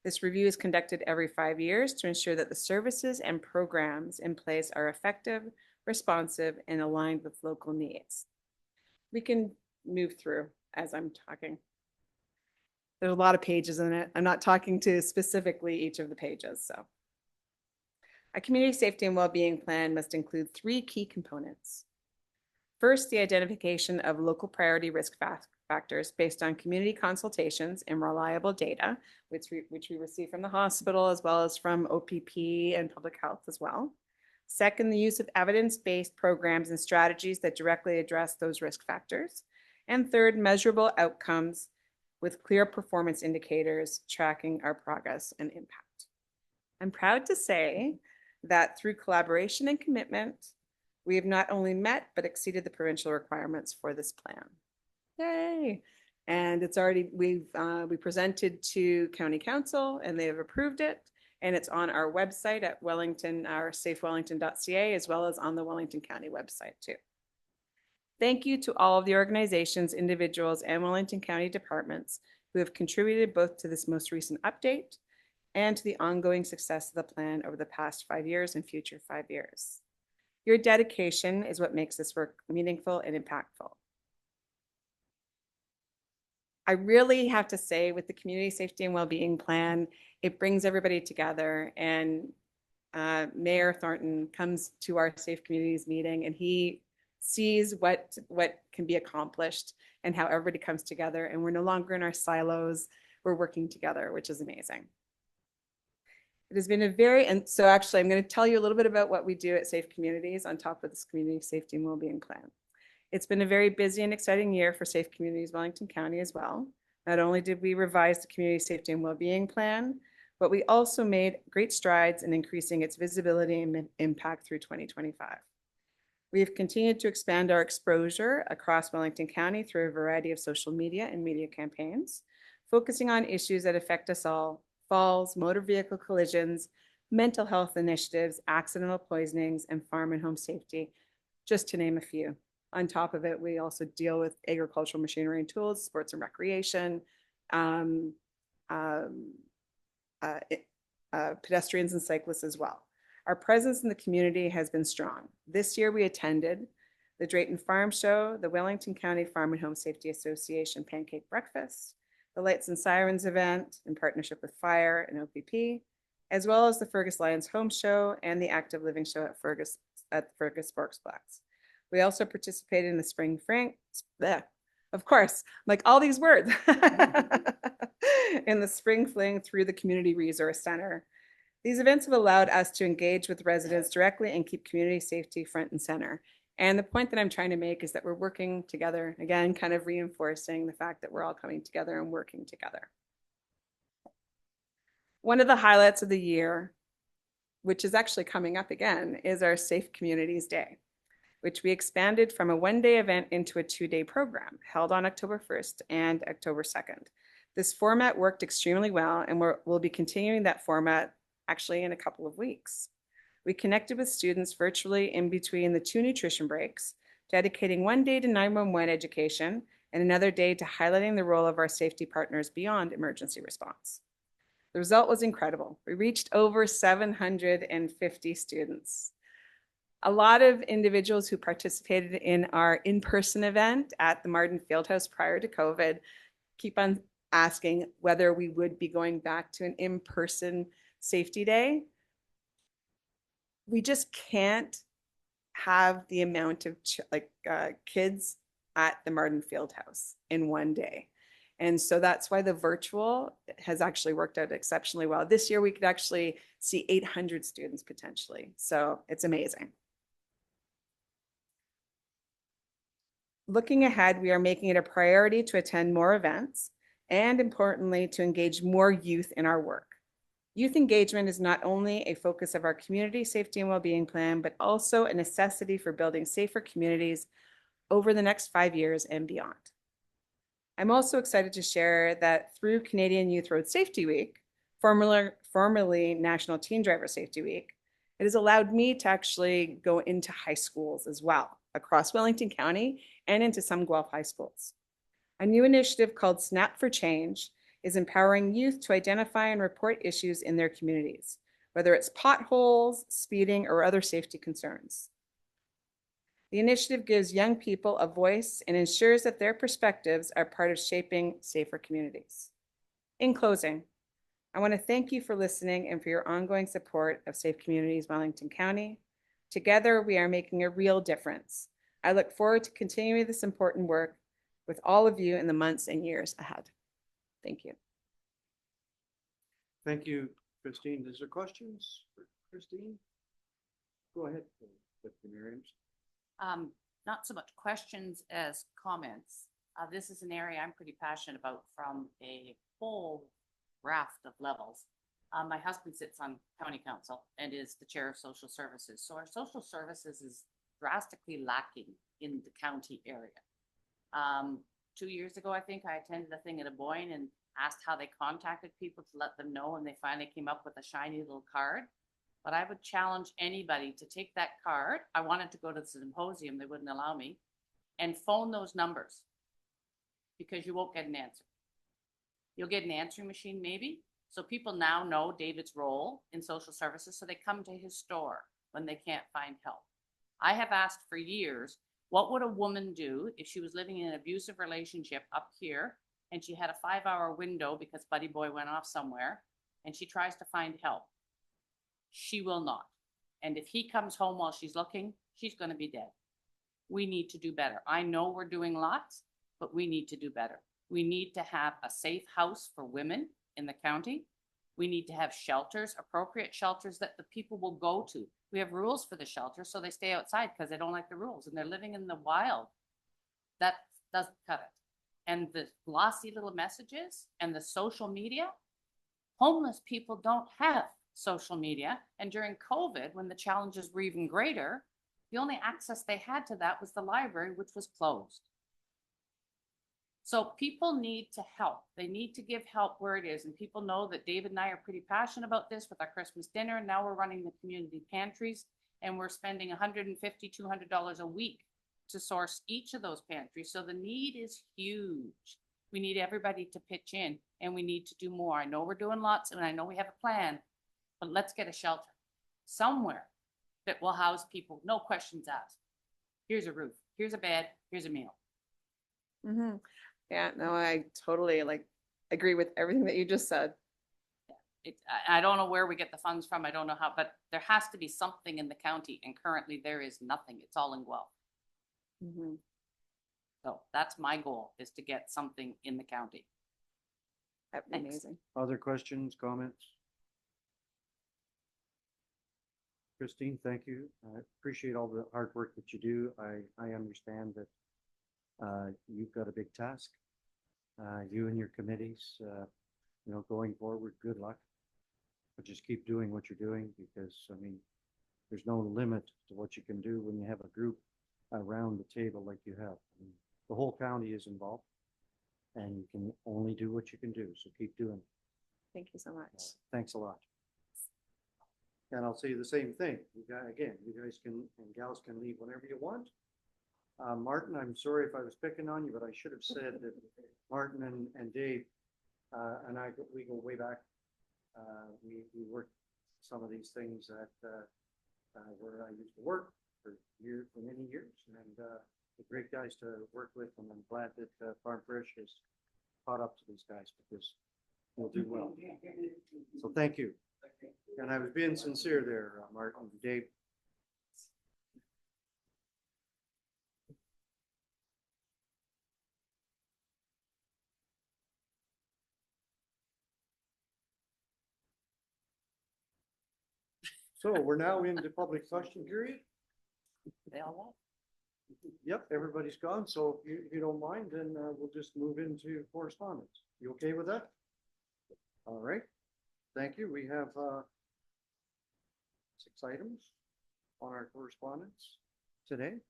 this review is conducted every 5 years to ensure that the services and programs in place are effective, responsive, and aligned with local needs. We can move through as I'm talking. There's a lot of pages in it. I'm not talking to specifically each of the pages, so. A community safety and well-being plan must include 3 key components. First, the identification of local priority risk factors based on community consultations and reliable data, which we receive from the hospital as well as from OPP and public health as well. Second, the use of evidence-based programs and strategies that directly address those risk factors. And third, measurable outcomes with clear performance indicators tracking our progress and impact. I'm proud to say that through collaboration and commitment, we have not only met, but exceeded the provincial requirements for this plan. Yay. And it's already, we presented to County Council and they have approved it. And it's on our website at Wellington, our safewellington.ca, as well as on the Wellington County website too. Thank you to all of the organizations, individuals, and Wellington County departments who have contributed both to this most recent update and to the ongoing success of the plan over the past 5 years and future 5 years. Your dedication is what makes this work meaningful and impactful. I really have to say with the Community Safety and Wellbeing Plan, it brings everybody together, and Mayor Thornton comes to our Safe Communities meeting and he sees what can be accomplished and how everybody comes together, and we're no longer in our silos. We're working together, which is amazing. It has been and so actually I'm going to tell you a little bit about what we do at Safe Communities on top of this community safety and wellbeing plan. It's been a very busy and exciting year for Safe Communities Wellington County as well. Not only did we revise the community safety and wellbeing plan, but we also made great strides in increasing its visibility and impact through 2025. We have continued to expand our exposure across Wellington County through a variety of social media and media campaigns, focusing on issues that affect us all: falls, motor vehicle collisions, mental health initiatives, accidental poisonings, and farm and home safety, just to name a few. On top of it, we also deal with agricultural machinery and tools, sports and recreation, pedestrians and cyclists as well. Our presence in the community has been strong. This year we attended the Drayton Farm Show, the Wellington County Farm and Home Safety Association Pancake Breakfast, the Lights and Sirens event in partnership with Fire and OPP, as well as the Fergus Lions Home Show and the Active Living Show at Fergus Sportsplex. We also participated in the Spring Frank, of course, like all these words, in the Spring Fling through the Community Resource Center. These events have allowed us to engage with residents directly and keep community safety front and center. And the point that I'm trying to make is that we're working together, again, kind of reinforcing the fact that we're all coming together and working together. One of the highlights of the year, which is actually coming up again, is our Safe Communities Day, which we expanded from a one-day event into a two-day program held on October 1st and October 2nd. This format worked extremely well, and we'll be continuing that format actually in a couple of weeks. We connected with students virtually in between the two nutrition breaks, dedicating one day to 911 education and another day to highlighting the role of our safety partners beyond emergency response. The result was incredible. We reached over 750 students. A lot of individuals who participated in our in-person event at the Martin Fieldhouse prior to COVID keep on asking whether we would be going back to an in-person safety day. We just can't have the amount of kids at the Martin Fieldhouse in one day. And so that's why the virtual has actually worked out exceptionally well. This year, we could actually see 800 students potentially. So it's amazing. Looking ahead, we are making it a priority to attend more events and, importantly, to engage more youth in our work. Youth engagement is not only a focus of our community safety and wellbeing plan, but also a necessity for building safer communities over the next 5 years and beyond. I'm also excited to share that through Canadian Youth Road Safety Week, formerly National Teen Driver Safety Week, it has allowed me to actually go into high schools as well, across Wellington County and into some Guelph high schools. A new initiative called Snap for Change is empowering youth to identify and report issues in their communities, whether it's potholes, speeding, or other safety concerns. The initiative gives young people a voice and ensures that their perspectives are part of shaping safer communities. In closing, I want to thank you for listening and for your ongoing support of Safe Communities Wellington County. Together, we are making a real difference. I look forward to continuing this important work with all of you in the months and years ahead. Thank you. Thank you, Christine. Is there questions for Christine? Go ahead, Miriam. Not so much questions as comments. This is an area I'm pretty passionate about from a whole raft of levels. My husband sits on county council and is the chair of social services. So our social services is drastically lacking in the county area. 2 years ago, I think I attended a thing at Aboyne and asked how they contacted people to let them know, and they finally came up with a shiny little card. But I would challenge anybody to take that card. I wanted to go to the symposium, they wouldn't allow me, and phone those numbers, because you won't get an answer. You'll get an answering machine maybe. So people now know David's role in social services, so they come to his store when they can't find help. I have asked for years, what would a woman do if she was living in an abusive relationship up here and she had a 5-hour window because buddy boy went off somewhere and she tries to find help? She will not. And if he comes home while she's looking, she's going to be dead. We need to do better. I know we're doing lots, but we need to do better. We need to have a safe house for women in the county. We need to have shelters, appropriate shelters that the people will go to. We have rules for the shelters, so they stay outside because they don't like the rules and they're living in the wild. That doesn't cut it. And the glossy little messages and the social media, homeless people don't have social media. And during COVID, when the challenges were even greater, the only access they had to that was the library, which was closed. So people need to help. They need to give help where it is. And people know that David and I are pretty passionate about this with our Christmas dinner. Now we're running the community pantries and we're spending $150, $200 a week to source each of those pantries. So the need is huge. We need everybody to pitch in and we need to do more. I know we're doing lots and I know we have a plan, but let's get a shelter somewhere that will house people. No questions asked. Here's a roof, here's a bed, here's a meal. Mhm. Yeah, no, I totally agree with everything that you just said. I don't know where we get the funds from. I don't know how, but there has to be something in the county and currently there is nothing. It's all in Guelph. Mhm. So that's my goal, is to get something in the county. That'd be Thanks. amazing. Other questions, comments? Christine, thank you. I appreciate all the hard work that you do. I understand that you've got a big task. You and your committees, going forward, good luck. But just keep doing what you're doing because, I mean, there's no limit to what you can do when you have a group around the table like you have. I mean, the whole county is involved and you can only do what you can do. So keep doing it. Thank you so much. Thanks a lot. And I'll say the same thing. You guys can and gals can leave whenever you want. Martin, I'm sorry if I was picking on you, but I should have said that Martin and Dave and I, we go way back. We worked some of these things at where I used to work for many years, and they're great guys to work with. And I'm glad that Farm Fresh has caught up to these guys because they'll do well. So thank you. And I was being sincere there, Martin, Dave. So we're now into public question period. They all want. Yep, everybody's gone. So if you don't mind, then we'll just move into correspondence. You okay with that? All right. Thank you. We have 6 items on our correspondence today.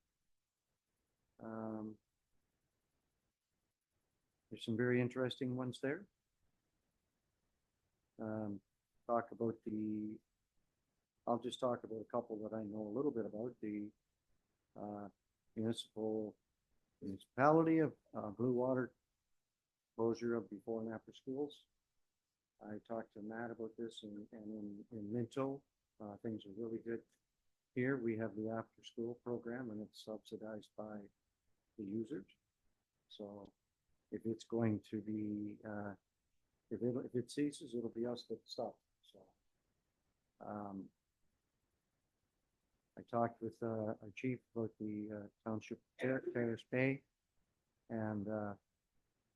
There's some very interesting ones there. I'll just talk about a couple that I know a little bit about. The municipality of Blue Water closure of before and after schools. I talked to Matt about this and in Minto, things are really good. Here we have the after school program and it's subsidized by the users. So if it's going to be, if it ceases, it'll be us that stop. So I talked with our chief about the township Terrace Bay, and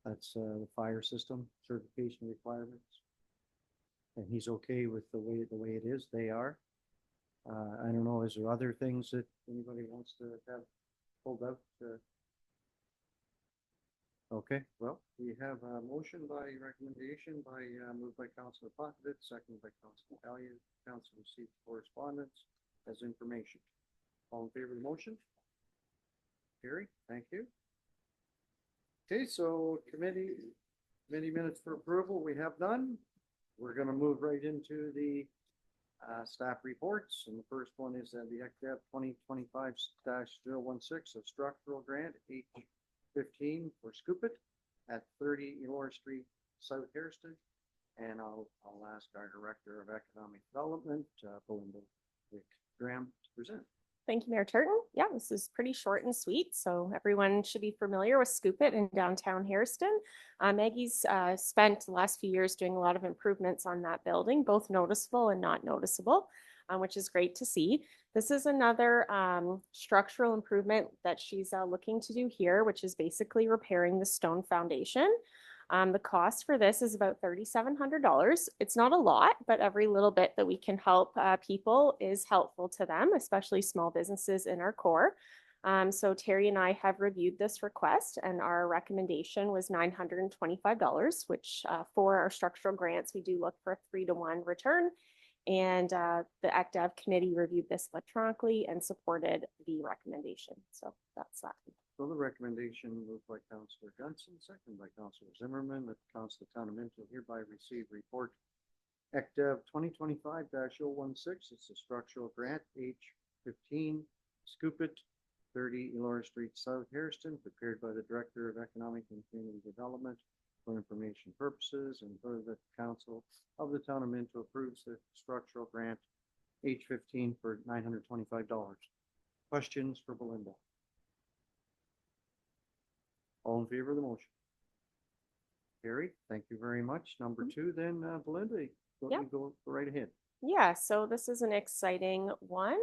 that's the fire system certification requirements. And he's okay with the way it is. They are. I don't know. Is there other things that anybody wants to have pulled out? Okay. Well, we have a motion by recommendation moved by Councilor Potvin, seconded by Councilor Elliott. Council received correspondence as information. All in favor of the motion? Carrie, thank you. Okay, so committee minutes for approval, we have none. We're going to move right into the staff reports, and the first one is the ECDEP 2025-016, a structural grant, H15 for Scoop It at 30 Elora Street, South Hairston. And I'll ask our Director of Economic Development, Belinda Graham, to present. Thank you, Mayor Turton. Yeah, this is pretty short and sweet, so everyone should be familiar with Scoop It in downtown Hairston. Maggie's spent the last few years doing a lot of improvements on that building, both noticeable and not noticeable, which is great to see. This is another structural improvement that she's looking to do here, which is basically repairing the stone foundation. The cost for this is about $3,700. It's not a lot, but every little bit that we can help people is helpful to them, especially small businesses in our core. So Terry and I have reviewed this request, and our recommendation was $925, which for our structural grants, we do look for a 3-to-1 return. And the ACDAV committee reviewed this electronically and supported the recommendation. So that's that. So the recommendation moved by Councillor Johnson, second by Councillor Zimmerman, that the Council of Town of Minto hereby receive report ACDAV 2025-016. It's a structural grant, H15, Scoop It, 30 Elora Street South, Hairston, prepared by the Director of Economic and Community Development for information purposes, and further that the Council of the Town of Minto approves the structural grant H15 for $925. Questions for Belinda? All in favor of the motion? Carried. Thank you very much. Number 2 then, Belinda, go right ahead. Yeah, so this is an exciting one.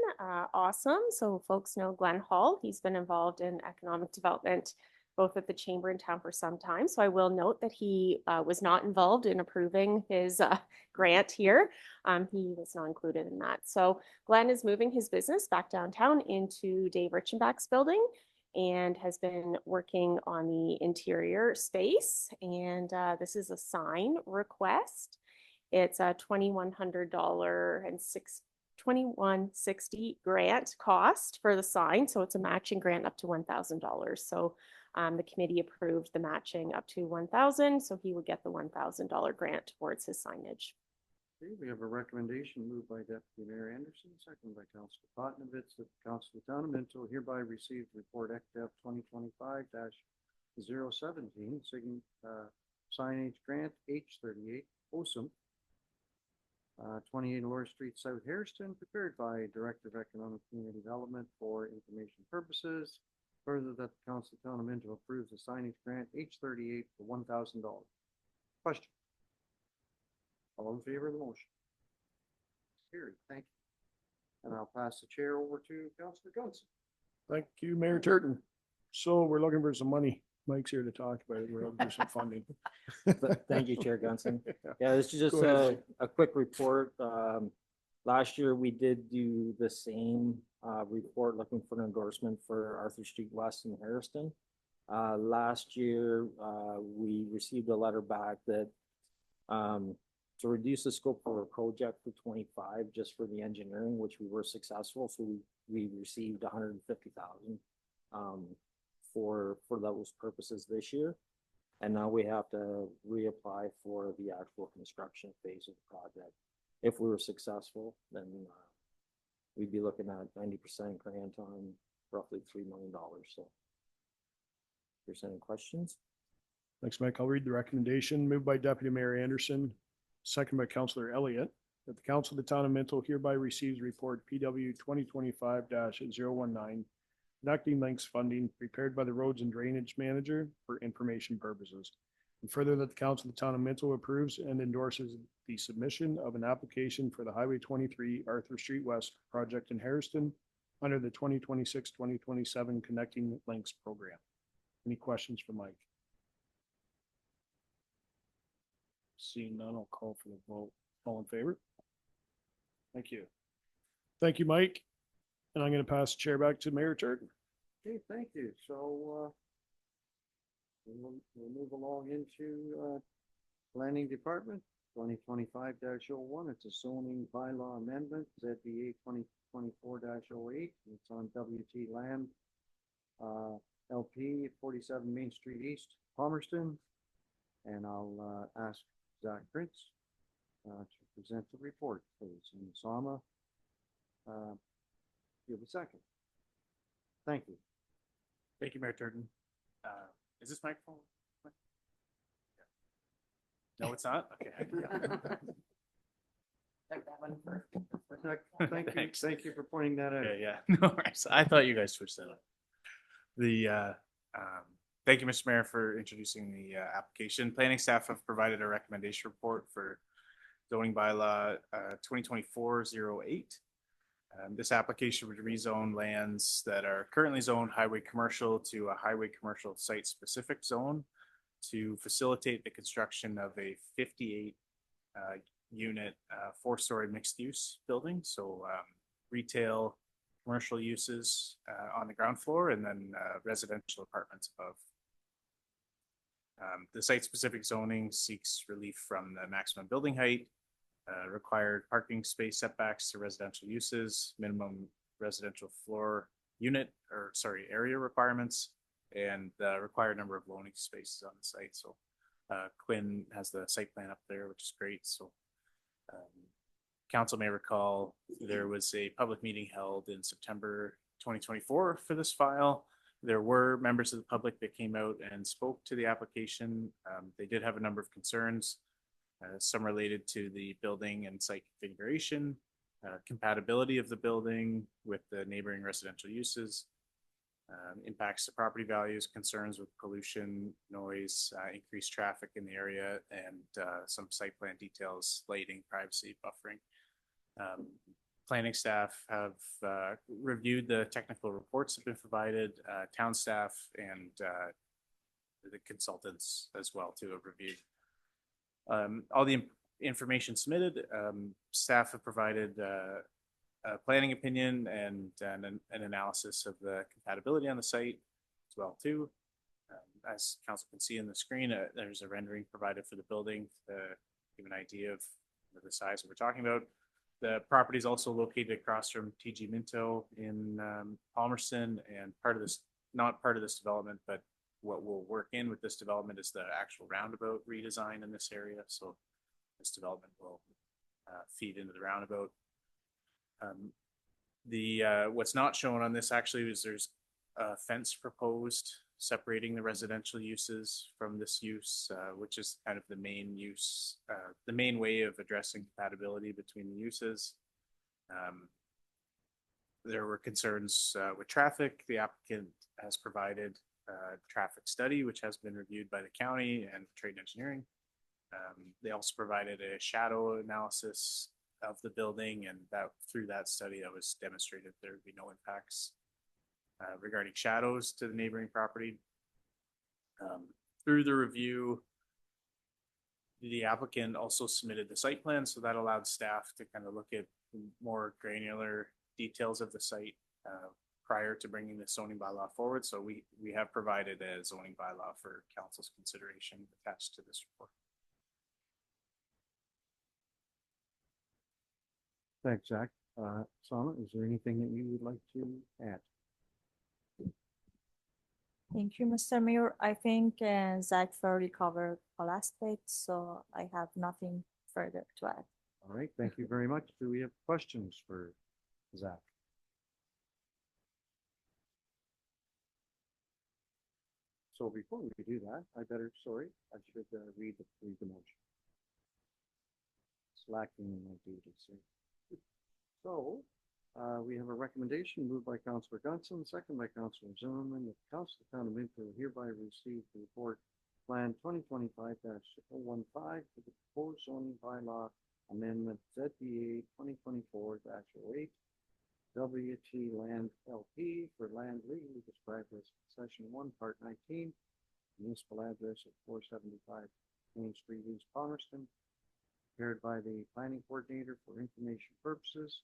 Awesome. So folks know Glenn Hall. He's been involved in economic development both at the chamber and town for some time. So I will note that he was not involved in approving his grant here. He was not included in that. So Glenn is moving his business back downtown into Dave Richenbach's building and has been working on the interior space. And this is a sign request. It's a $2,100 and $2,160 grant cost for the sign. So it's a matching grant up to $1,000. So the committee approved the matching up to $1,000. So he would get the $1,000 grant towards his signage. Okay, we have a recommendation moved by Deputy Mayor Anderson, second by Councillor Potnovitz, that the Council of the Town of Minto hereby receives report ACDAV 2025-017, signage grant H38, OSUM, 28 Elora Street South, Hairston, prepared by Director of Economic Community Development for information purposes. Further, that the Council of the Town of Minto approves the signage grant H38 for $1,000. Question? All in favor of the motion? Carried. Thank you. And I'll pass the chair over to Councillor Johnson. Thank you, Mayor Turton. So we're looking for some money. Mike's here to talk about it. We're looking for some funding. Thank you, Chair Gunson. Yeah, this is just Go ahead. a quick report. Last year, we did do the same report looking for an endorsement for Arthur Street West in Hairston. Last year, we received a letter back that to reduce the scope for a project for 25 just for the engineering, which we were successful. So we received 150,000 for those purposes this year. And now we have to reapply for the actual construction phase of the project. If we were successful, then we'd be looking at 90% grant on roughly $3 million. So if there's any questions? Thanks, Mike. I'll read the recommendation moved by Deputy Mayor Anderson, second by Councillor Elliott, that the Council of the Town of Minto hereby receives report PW 2025-019, conducting links funding prepared by the Roads and Drainage Manager for information purposes. And further, that the Council of the Town of Minto approves and endorses the submission of an application for the Highway 23 Arthur Street West project in Hairston under the 2026-2027 Connecting Links program. Any questions for Mike? Seeing none, I'll call for the vote. All in favor? Thank you. Thank you, Mike. And I'm going to pass the chair back to Mayor Turton. Okay, thank you. So we'll move along into Planning Department 2025-01. It's a zoning bylaw amendment, ZBA 2024-08. It's on WT land, LP 47 Main Street East, Palmerston. And I'll ask Zach Prince to present the report, please. And Sama, you have a second. Thank you. Thank you, Mayor Turton. Is this microphone? No, it's not? Okay. Took that one first. Thank you for pointing that out. Yeah, no worries. I thought you guys switched that up. Thank you, Mr. Mayor, for introducing the application. Planning staff have provided a recommendation report for zoning bylaw 2024-08. This application would rezone lands that are currently zoned highway commercial to a highway commercial site specific zone to facilitate the construction of a 58 unit 4-story mixed use building. So retail, commercial uses on the ground floor, and then residential apartments above. The site-specific zoning seeks relief from the maximum building height, required parking space setbacks to residential uses, minimum residential floor unit, area requirements, and the required number of loading spaces on the site. So Quinn has the site plan up there, which is great. So council may recall there was a public meeting held in September 2024 for this file. There were members of the public that came out and spoke to the application. They did have a number of concerns, some related to the building and site configuration, compatibility of the building with the neighboring residential uses, impacts to property values, concerns with pollution, noise, increased traffic in the area, and some site plan details, lighting, privacy, buffering. Planning staff have reviewed the technical reports that have been provided, town staff and the consultants as well too have reviewed. All the information submitted, staff have provided a planning opinion and an analysis of the compatibility on the site as well too. As council can see in the screen, there's a rendering provided for the building to give an idea of the size that we're talking about. The property is also located across from TG Minto in Palmerston, and not part of this development, but what will work in with this development is the actual roundabout redesign in this area. So this development will feed into the roundabout. What's not shown on this actually is there's a fence proposed separating the residential uses from this use, which is kind of the main use, the main way of addressing compatibility between the uses. There were concerns with traffic. The applicant has provided a traffic study, which has been reviewed by the county and trade engineering. They also provided a shadow analysis of the building, and that through that study that was demonstrated there would be no impacts regarding shadows to the neighboring property. Through the review, the applicant also submitted the site plan, so that allowed staff to kind of look at more granular details of the site prior to bringing the zoning bylaw forward. So we have provided a zoning bylaw for council's consideration attached to this report. Thanks, Zach. Sama, is there anything that you would like to add? Thank you, Mr. Mayor. I think Zach already covered all aspects, so I have nothing further to add. All right, thank you very much. Do we have questions for Zach? So before we do that, I should read the motion. Slacking in my duties here. So we have a recommendation moved by Councillor Gunson, second by Councillor Zimmerman, that the Council of the Town of Minto hereby receive the report plan 2025-015 for the proposed zoning bylaw amendment ZBA 2024-08 WT Land LP for land legally described as Section 1, Part 19, municipal address of 475 Main Street, East Palmerston, prepared by the planning coordinator for information purposes.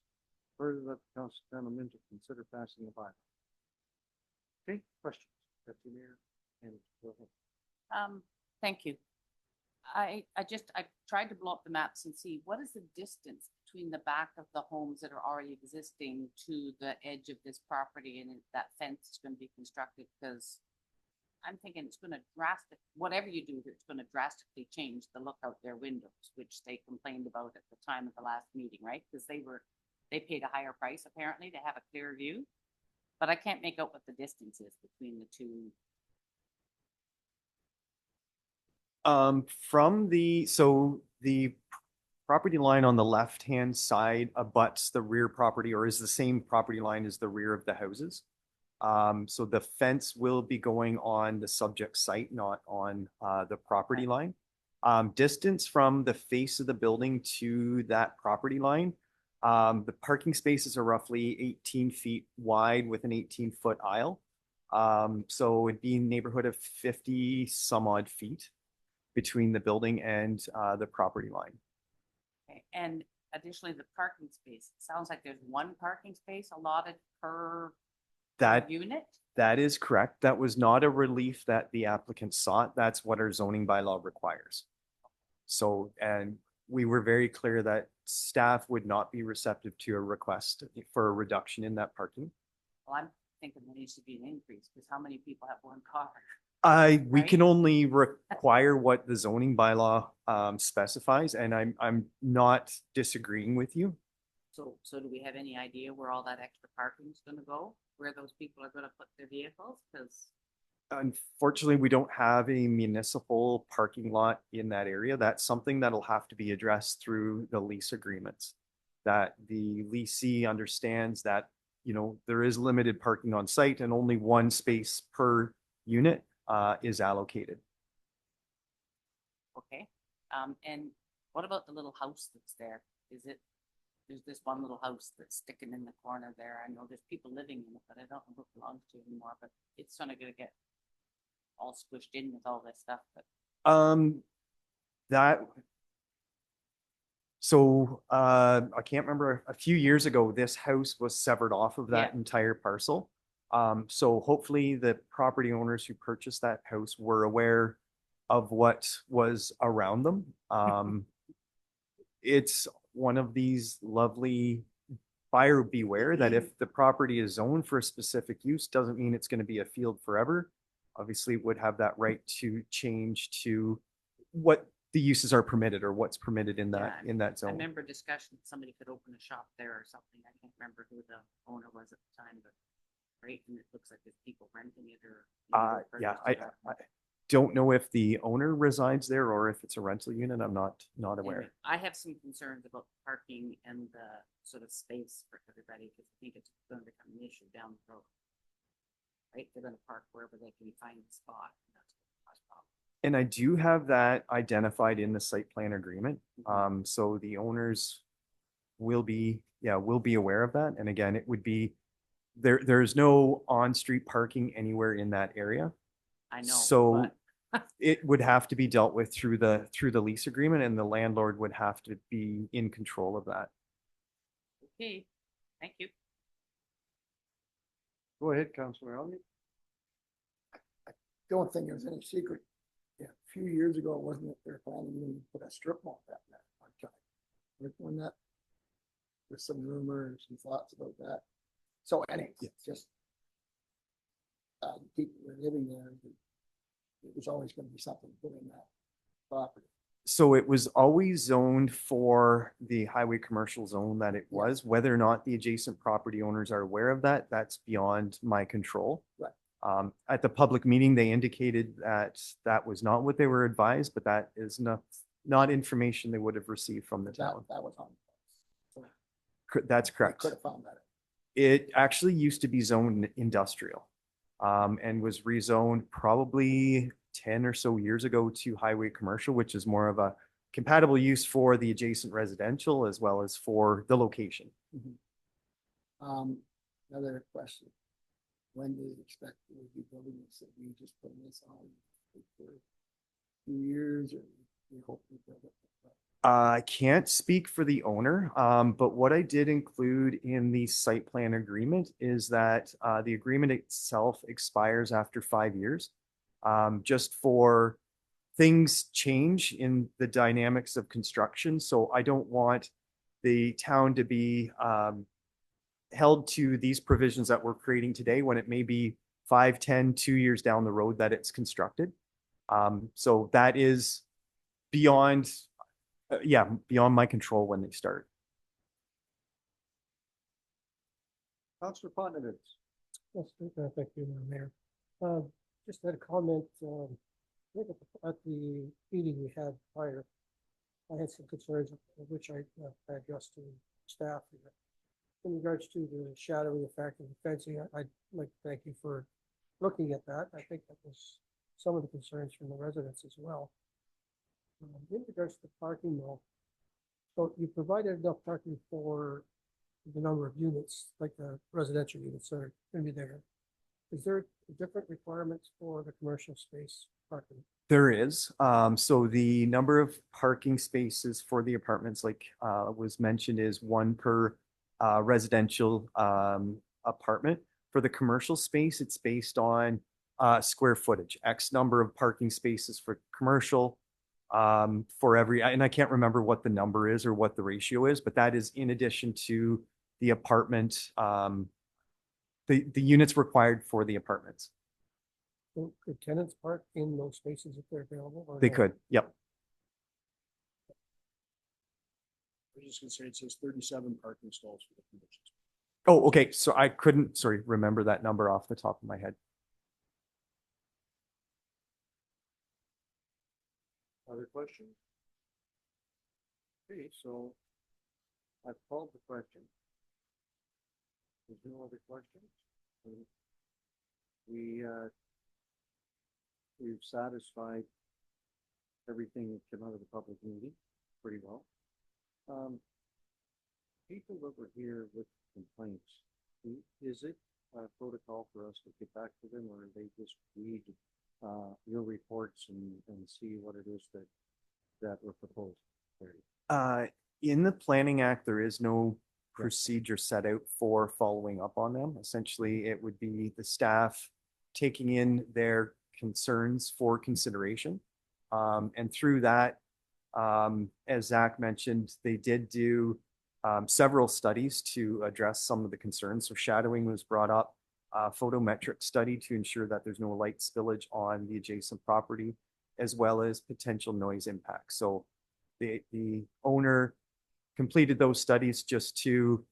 Further, that the Council of the Town of Minto consider passing the bylaw. Okay, questions? Deputy Mayor, and go ahead. Thank you. I tried to blow up the maps and see what is the distance between the back of the homes that are already existing to the edge of this property, and that fence is going to be constructed, because I'm thinking it's going to whatever you do, it's going to drastically change the look out their windows, which they complained about at the time of the last meeting, right? Because they paid a higher price apparently to have a clear view, but I can't make out what the distance is between the two. So the property line on the left-hand side abuts the rear property or is the same property line as the rear of the houses. So the fence will be going on the subject site, not on the property line. Distance from the face of the building to that property line, the parking spaces are roughly 18 feet wide with an 18-foot aisle. So it'd be in the neighborhood of 50 some odd feet between the building and the property line. Okay, and additionally, the parking space, it sounds like there's one parking space allotted per unit? That is correct. That was not a relief that the applicant sought. That's what our zoning bylaw requires. So, and we were very clear that staff would not be receptive to a request for a reduction in that parking. Well, I'm thinking there needs to be an increase, because how many people have one car? We can Right? only require what the zoning bylaw specifies, and I'm not disagreeing with you. So do we have any idea where all that extra parking is gonna go? Where those people are gonna put their vehicles? Because Unfortunately, we don't have a municipal parking lot in that area. That's something that'll have to be addressed through the lease agreements. That the leasee understands that, you know, there is limited parking on site and only one space per unit is allocated. okay, and what about the little house that's there? Is it, there's this one little house that's sticking in the corner there. I know there's people living in it, but I don't know who it belongs to anymore, but it's gonna get all squished in with all this stuff, but That so I can't remember, a few years ago, this house was severed off of that Yeah. entire parcel. So hopefully the property owners who purchased that house were aware of what was around them. It's one of these lovely buyer beware that if the property is zoned for a specific use, doesn't mean it's going to be a field forever. Obviously would have that right to change to what the uses are permitted or what's permitted in that I zone. remember discussion, somebody could open a shop there or something. I can't remember who the owner was at the time, but right, and it looks like there's people renting it or. Yeah, I don't know if the owner resides there or if it's a rental unit. I'm not aware. Anyway, I have some concerns about parking and the sort of space for everybody, because I think it's gonna become an issue down the road. Right, they're gonna park wherever they can find a spot. And that's gonna cause problems. And I do have that identified in the site plan agreement. So the owners will be aware of that. And again, it would be, there's no on-street parking anywhere in that area. I know. So but- it would have to be dealt with through the lease agreement, and the landlord would have to be in control of that. Okay, thank you. Go ahead, Councillor Elliott. Don't think there's any secret. Yeah, a few years ago, wasn't it, they're planning to put a strip mall down there one time. When that, there's some rumors and thoughts about that. So anyway, just people were living there. It was always going to be something put in that property. So it was always zoned for the highway commercial zone that it was. Whether or not the adjacent property owners are aware of that, that's beyond my control. Right. At the public meeting, they indicated that that was not what they were advised, but that is not information they would have received from the town. That was on. That's correct. Could have found that. It actually used to be zoned industrial, and was rezoned probably 10 or so years ago to highway commercial, which is more of a compatible use for the adjacent residential as well as for the location. Another question. When do you expect we'll be building this? Are we just putting this on for a few years, or we hope we build it? I can't speak for the owner, but what I did include in the site plan agreement is that the agreement itself expires after 5 years. Just for things change in the dynamics of construction. So I don't want the town to be held to these provisions that we're creating today when it may be 5, 10, 2 years down the road that it's constructed. So that is beyond, beyond my control when they start. Councillor Potnevitz. Yes, thank you, Mayor. Just had a comment, I think at the meeting we had prior, I had some concerns of which I addressed to staff. In regards to the shadowy effect of the fencing, I'd like to thank you for looking at that. I think that was some of the concerns from the residents as well. In regards to the parking though, so you provided enough parking for the number of units, like the residential units that are going to be there. Is there different requirements for the commercial space parking? There is. So the number of parking spaces for the apartments, like was mentioned, is one per residential apartment. For the commercial space, it's based on square footage, X number of parking spaces for commercial for every, and I can't remember what the number is or what the ratio is, but that is in addition to the apartment, the units required for the apartments. So could tenants park in those spaces if they're available? Or They no? could, yep. I was just gonna say, it says 37 parking stalls for the commercial. Oh, okay. So I couldn't, sorry, remember that number off the top of my head. Other questions? Okay, so I've called the question. There's no other questions? We've satisfied everything that came out of the public meeting pretty well. People that were here with complaints, is it protocol for us to get back to them, or they just read your reports and see what it is that were proposed? In the Planning Act, there is no procedure set out for following up on them. Essentially, it would be the staff taking in their concerns for consideration. And through that, as Zach mentioned, they did do several studies to address some of the concerns. So shadowing was brought up, photometric study to ensure that there's no light spillage on the adjacent property, as well as potential noise impacts. So the owner completed those studies just to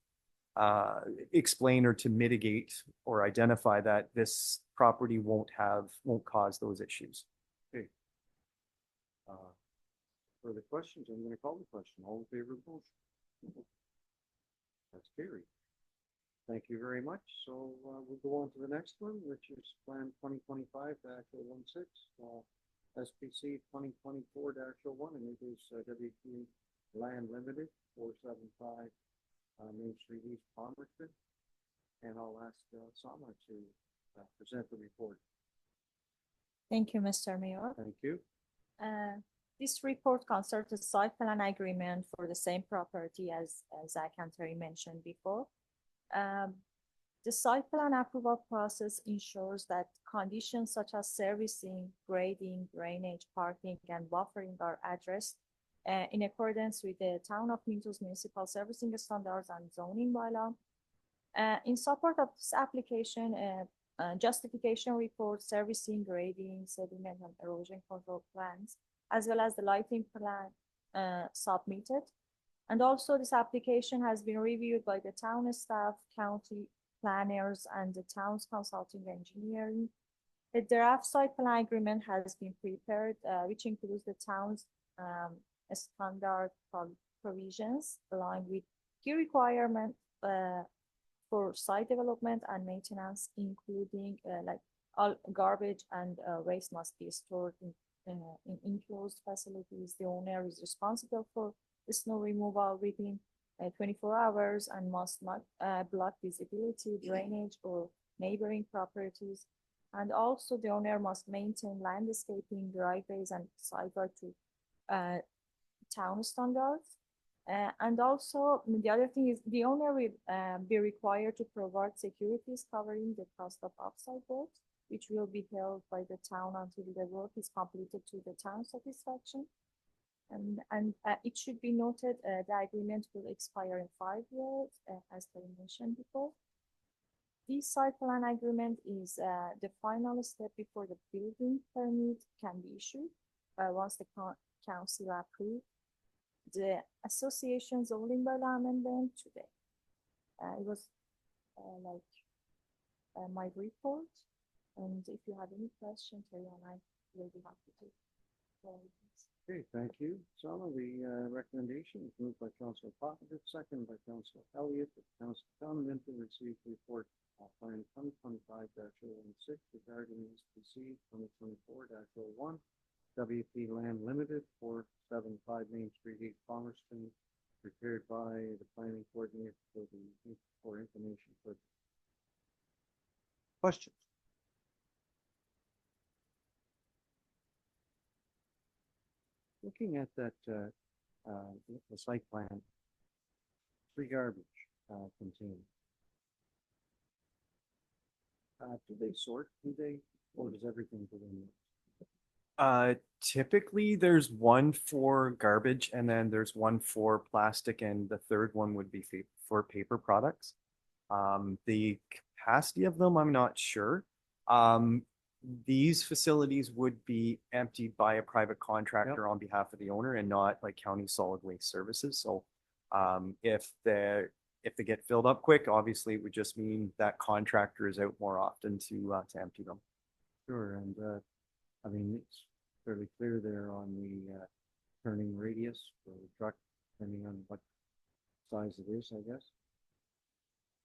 explain or to mitigate or identify that this property won't cause those issues. Okay. Further questions? I'm going to call the question. All in favor of the motion? That's carried. Thank you very much. So we'll go on to the next one, which is Plan 2025-016, SPC 2024-01, and it is WP Land Limited, 475 Main Street East, Palmerston. And I'll ask Sama to present the report. Thank you, Mr. Mayor. Thank you. This report concerns the site plan agreement for the same property as Zach and Terry mentioned before. The site plan approval process ensures that conditions such as servicing, grading, drainage, parking, and buffering are addressed in accordance with the Town of Minto's municipal servicing standards and zoning bylaw. In support of this application, justification report, servicing, grading, sediment, and erosion control plans, as well as the lighting plan submitted. And also this application has been reviewed by the town staff, county planners, and the town's consulting engineering. The draft site plan agreement has been prepared, which includes the town's standard provisions aligned with key requirements for site development and maintenance, including like all garbage and waste must be stored in enclosed facilities. The owner is responsible for the snow removal within 24 hours and must not block visibility, drainage, or neighboring properties. And also the owner must maintain landscaping, driveways, and sidewalk to town standards. And also the other thing is the owner will be required to provide securities covering the cost of offsite work, which will be held by the town until the work is completed to the town's satisfaction. And it should be noted the agreement will expire in 5 years, as I mentioned before. This site plan agreement is the final step before the building permit can be issued once the council approves the association zoning bylaw amendment today. It was my report. And if you have any questions, Terry and I will be happy to. Okay, thank you. Some of the recommendations moved by Councilor Popovich, second by Councilor Elliott, that Council Tom Minto received report plan 2025-016 regarding SPC 2024-01 WP Land Limited 475 Main Street, East Palmerston, prepared by the planning coordinator for information. Questions? Looking at that, the site plan, free garbage containers. Do they sort? Or does everything go in there? Typically there's one for garbage and then there's one for plastic and the third one would be for paper products. The capacity of them, I'm not sure. These facilities would be emptied by a private contractor on behalf of the owner and not like county solid waste services. So if they get filled up quick, obviously it would just mean that contractor is out more often to empty them. Sure, and I mean, it's fairly clear there on the turning radius for the truck, depending on what size it is, I guess.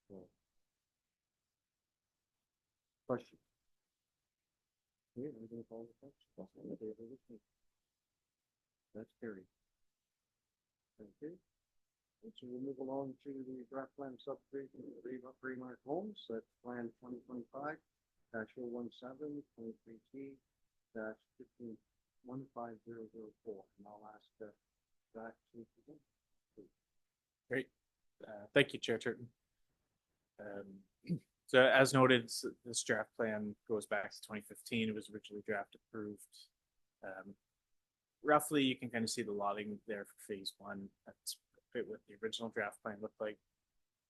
So. Question. Yeah, we're gonna follow the question. That's carried. Thank you. So we'll move along to the draft plan subdivision of Remark Homes, that's plan 2025-017, 23T dash 15-15004. And I'll ask Zach to present. Great. Thank you, Chair Turton. So as noted, this draft plan goes back to 2015. It was originally draft approved. Roughly, you can kind of see the lotting there for phase one. That's fit what the original draft plan looked like.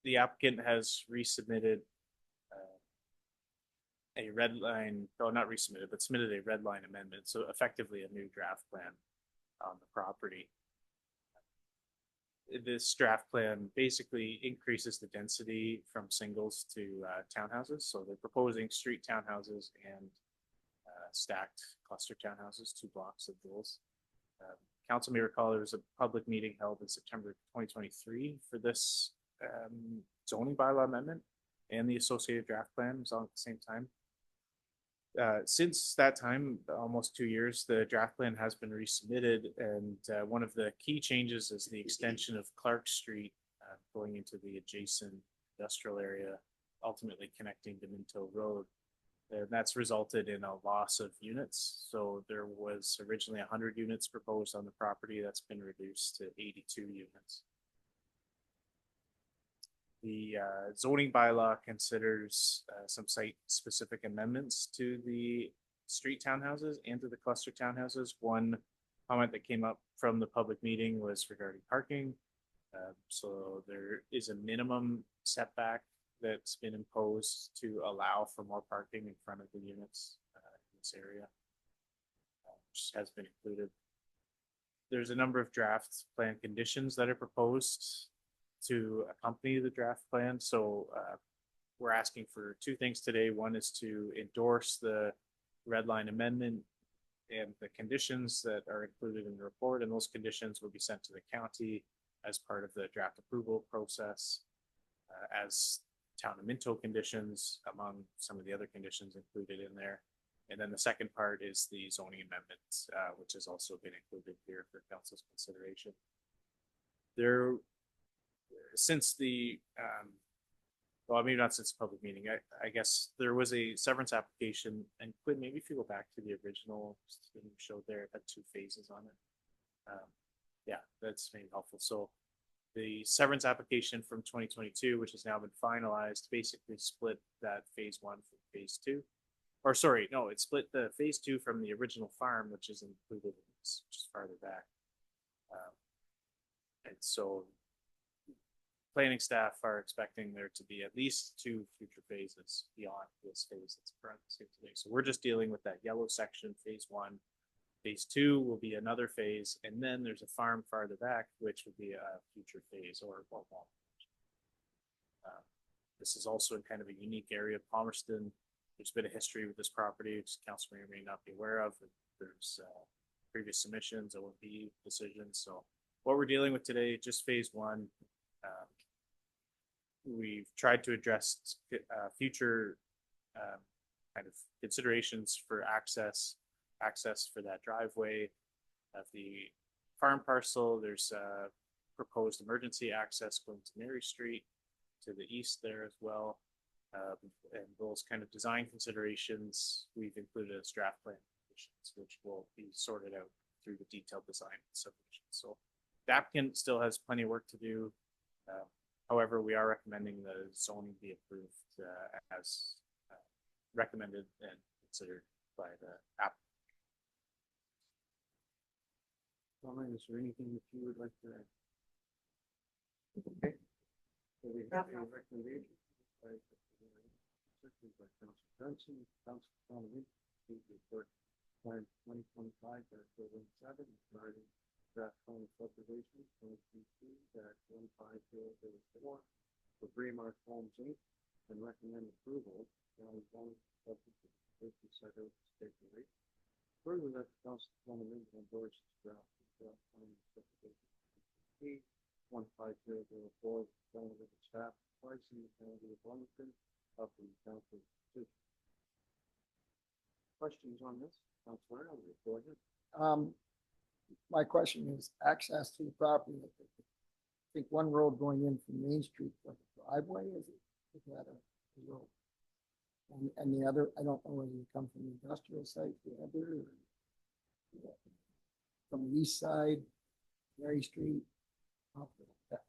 The applicant has resubmitted a red line, oh, not resubmitted, but submitted a red line amendment. So effectively a new draft plan on the property. This draft plan basically increases the density from singles to townhouses. So they're proposing street townhouses and stacked cluster townhouses, 2 blocks of those. Council may recall there was a public meeting held in September 2023 for this zoning bylaw amendment, and the associated draft plan was on at the same time. Since that time, almost 2 years, the draft plan has been resubmitted, and one of the key changes is the extension of Clark Street going into the adjacent industrial area, ultimately connecting to Minto Road. And that's resulted in a loss of units. So there was originally 100 units proposed on the property. That's been reduced to 82 units. The zoning bylaw considers some site-specific amendments to the street townhouses and to the cluster townhouses. One comment that came up from the public meeting was regarding parking. So there is a minimum setback that's been imposed to allow for more parking in front of the units in this area, which has been included. There's a number of draft plan conditions that are proposed to accompany the draft plan. So we're asking for 2 things today. One is to endorse the red line amendment and the conditions that are included in the report, and those conditions will be sent to the county as part of the draft approval process as town of Minto conditions, among some of the other conditions included in there. And then the second part is the zoning amendment, which has also been included here for council's consideration. There, since the, well, maybe not since the public meeting, I guess there was a severance application, and Quinn, maybe if you go back to the original thing you showed there, it had 2 phases on it. Yeah, that's maybe helpful. So the severance application from 2022, which has now been finalized, basically split that phase 1 from phase 2. Or sorry, no, it split the phase 2 from the original farm, which is included in this, just farther back. And so planning staff are expecting there to be at least 2 future phases beyond this phase that's currently today. So we're just dealing with that yellow section, phase 1. Phase 2 will be another phase, and then there's a farm farther back, which would be a future phase or well. This is also in kind of a unique area of Palmerston. There's been a history with this property, which council may or may not be aware of. There's previous submissions, OMP decisions. So what we're dealing with today, just phase one. We've tried to address future kind of considerations for access for that driveway of the farm parcel. There's proposed emergency access going to Mary Street to the east there as well. And those kind of design considerations, we've included as draft plan conditions, which will be sorted out through the detailed design submission. So the applicant still has plenty of work to do. However, we are recommending the zoning be approved as recommended and considered by the applicant. Donna, is there anything that you would like to add? Okay. So we have a recommendation by Council Johnson, Council Donovan, report plan 2025-07 regarding draft plan subdivision 2022-15004 for Braemar Homes Inc. and recommend approval. Set out state rate. Further, that the Council Donovan endorses draft plan subdivision 15004 Donovan staff pricing the county of Wellington up in the council decision. Questions on this? Councilor, go ahead. My question is access to the property. I think one road going in from Main Street, like a driveway, is that a road? And the other, I don't know whether you come from the industrial site, the other, or from the east side, Mary Street. I'm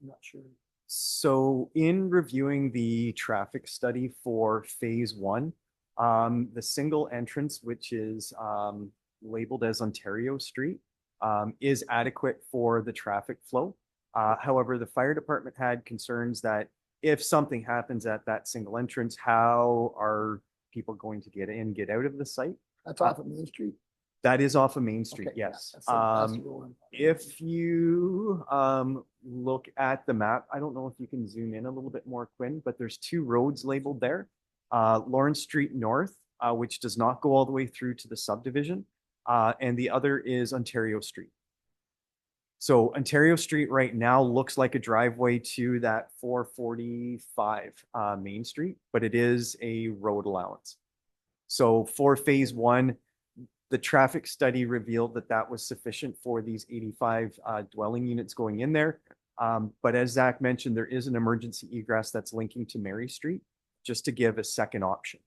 not sure. So in reviewing the traffic study for phase one, the single entrance, which is labeled as Ontario Street, is adequate for the traffic flow. However, the fire department had concerns that if something happens at that single entrance, how are people going to get in, get out of the site? That's off of Main Street. That is off of Main Street, Okay, yeah, yes. that's the one. If you look at the map, I don't know if you can zoom in a little bit more, Quinn, but there's two roads labeled there. Lawrence Street North, which does not go all the way through to the subdivision, and the other is Ontario Street. So Ontario Street right now looks like a driveway to that 445 Main Street, but it is a road allowance. So for phase one, the traffic study revealed that that was sufficient for these 85 dwelling units going in there. But as Zach mentioned, there is an emergency egress that's linking to Mary Street, just to give a second option.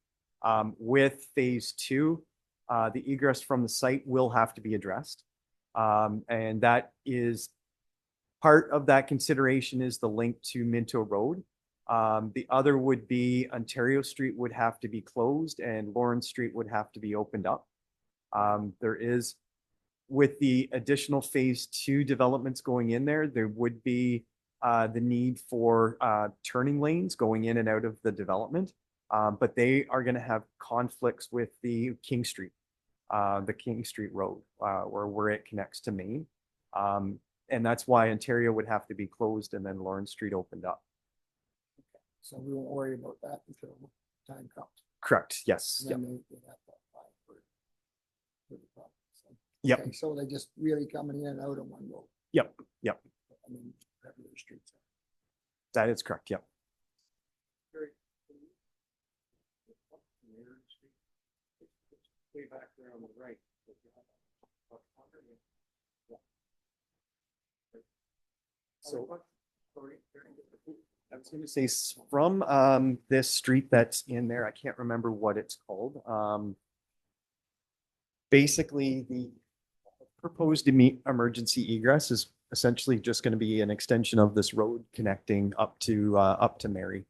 With phase two, the egress from the site will have to be addressed. And that is part of that consideration is the link to Minto Road. The other would be Ontario Street would have to be closed and Lawrence Street would have to be opened up. There is, with the additional phase two developments going in there, there would be the need for turning lanes going in and out of the development. But they are going to have conflicts with the King Street Road, where it connects to Main. And that's why Ontario would have to be closed and then Lawrence Street opened up. So we won't worry about that until time comes. Correct, yes. And then they have to apply for the property. So, Yep. okay, so they just really coming in and out on one road. Yep. I mean, regular streets. That is correct, yep. Way back there on the right. So I was going to say from this street that's in there, I can't remember what it's called. Basically, the proposed emergency egress is essentially just going to be an extension of this road connecting up to Mary.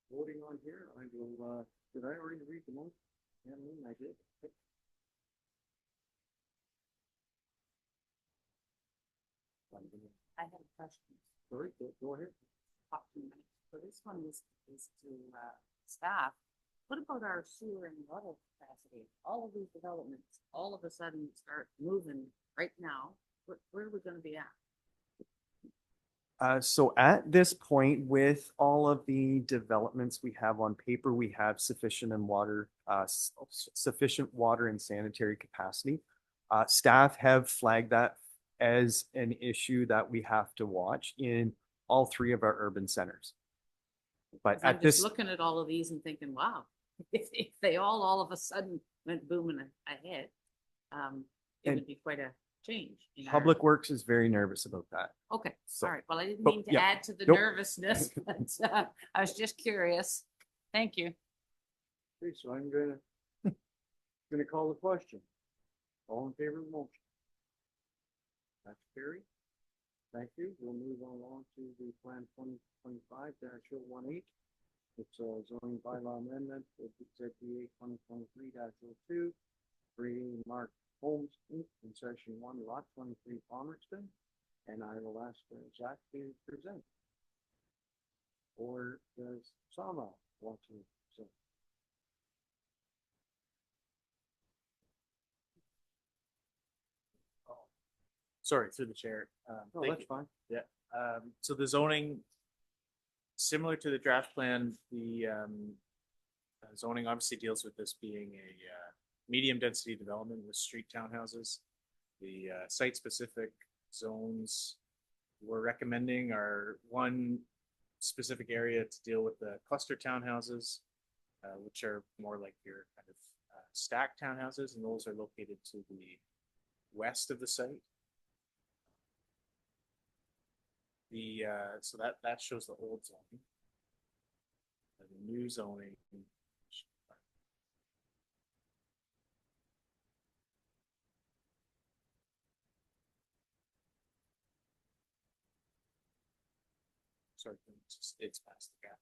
Voting on here, I will, did I already read the motion? Yeah, I did. I have a question. Sorry, go ahead. So this one is to staff. What about our sewer and water capacity? All of these developments, all of a sudden start moving right now. Where are we gonna be at? So at this point, with all of the developments we have on paper, we have sufficient water and sanitary capacity. Staff have flagged that as an issue that we have to watch in all three of our urban centers. But 'Cause I'm at just this, looking at all of these and thinking, wow, if they all of a sudden went booming ahead, it And would be quite a change. in our- Public Works is very nervous about that. Okay, So- all right. Well, I didn't but, mean to yeah, add to the nope. nervousness, but I was just curious. Thank you. Okay, so I'm gonna call the question. All in favor of the motion? That's carried. Thank you. We'll move along to the Plan 2025-018. It's a zoning bylaw amendment with ZBA 2023-02, creating Mark Holmes Inc. in Section 1, Lot 23, Palmerston. And I will ask Zach to present. Or does Sama want to present? Sorry, through the chair. Oh, Thank that's you. fine. Yeah, so the zoning, similar to the draft plan, the zoning obviously deals with this being a medium density development with street townhouses. The site-specific zones we're recommending are one specific area to deal with the cluster townhouses, which are more like your kind of stacked townhouses, and those are located to the west of the site. The so that shows the old zoning. And the new zoning. Sorry, it's past the gap.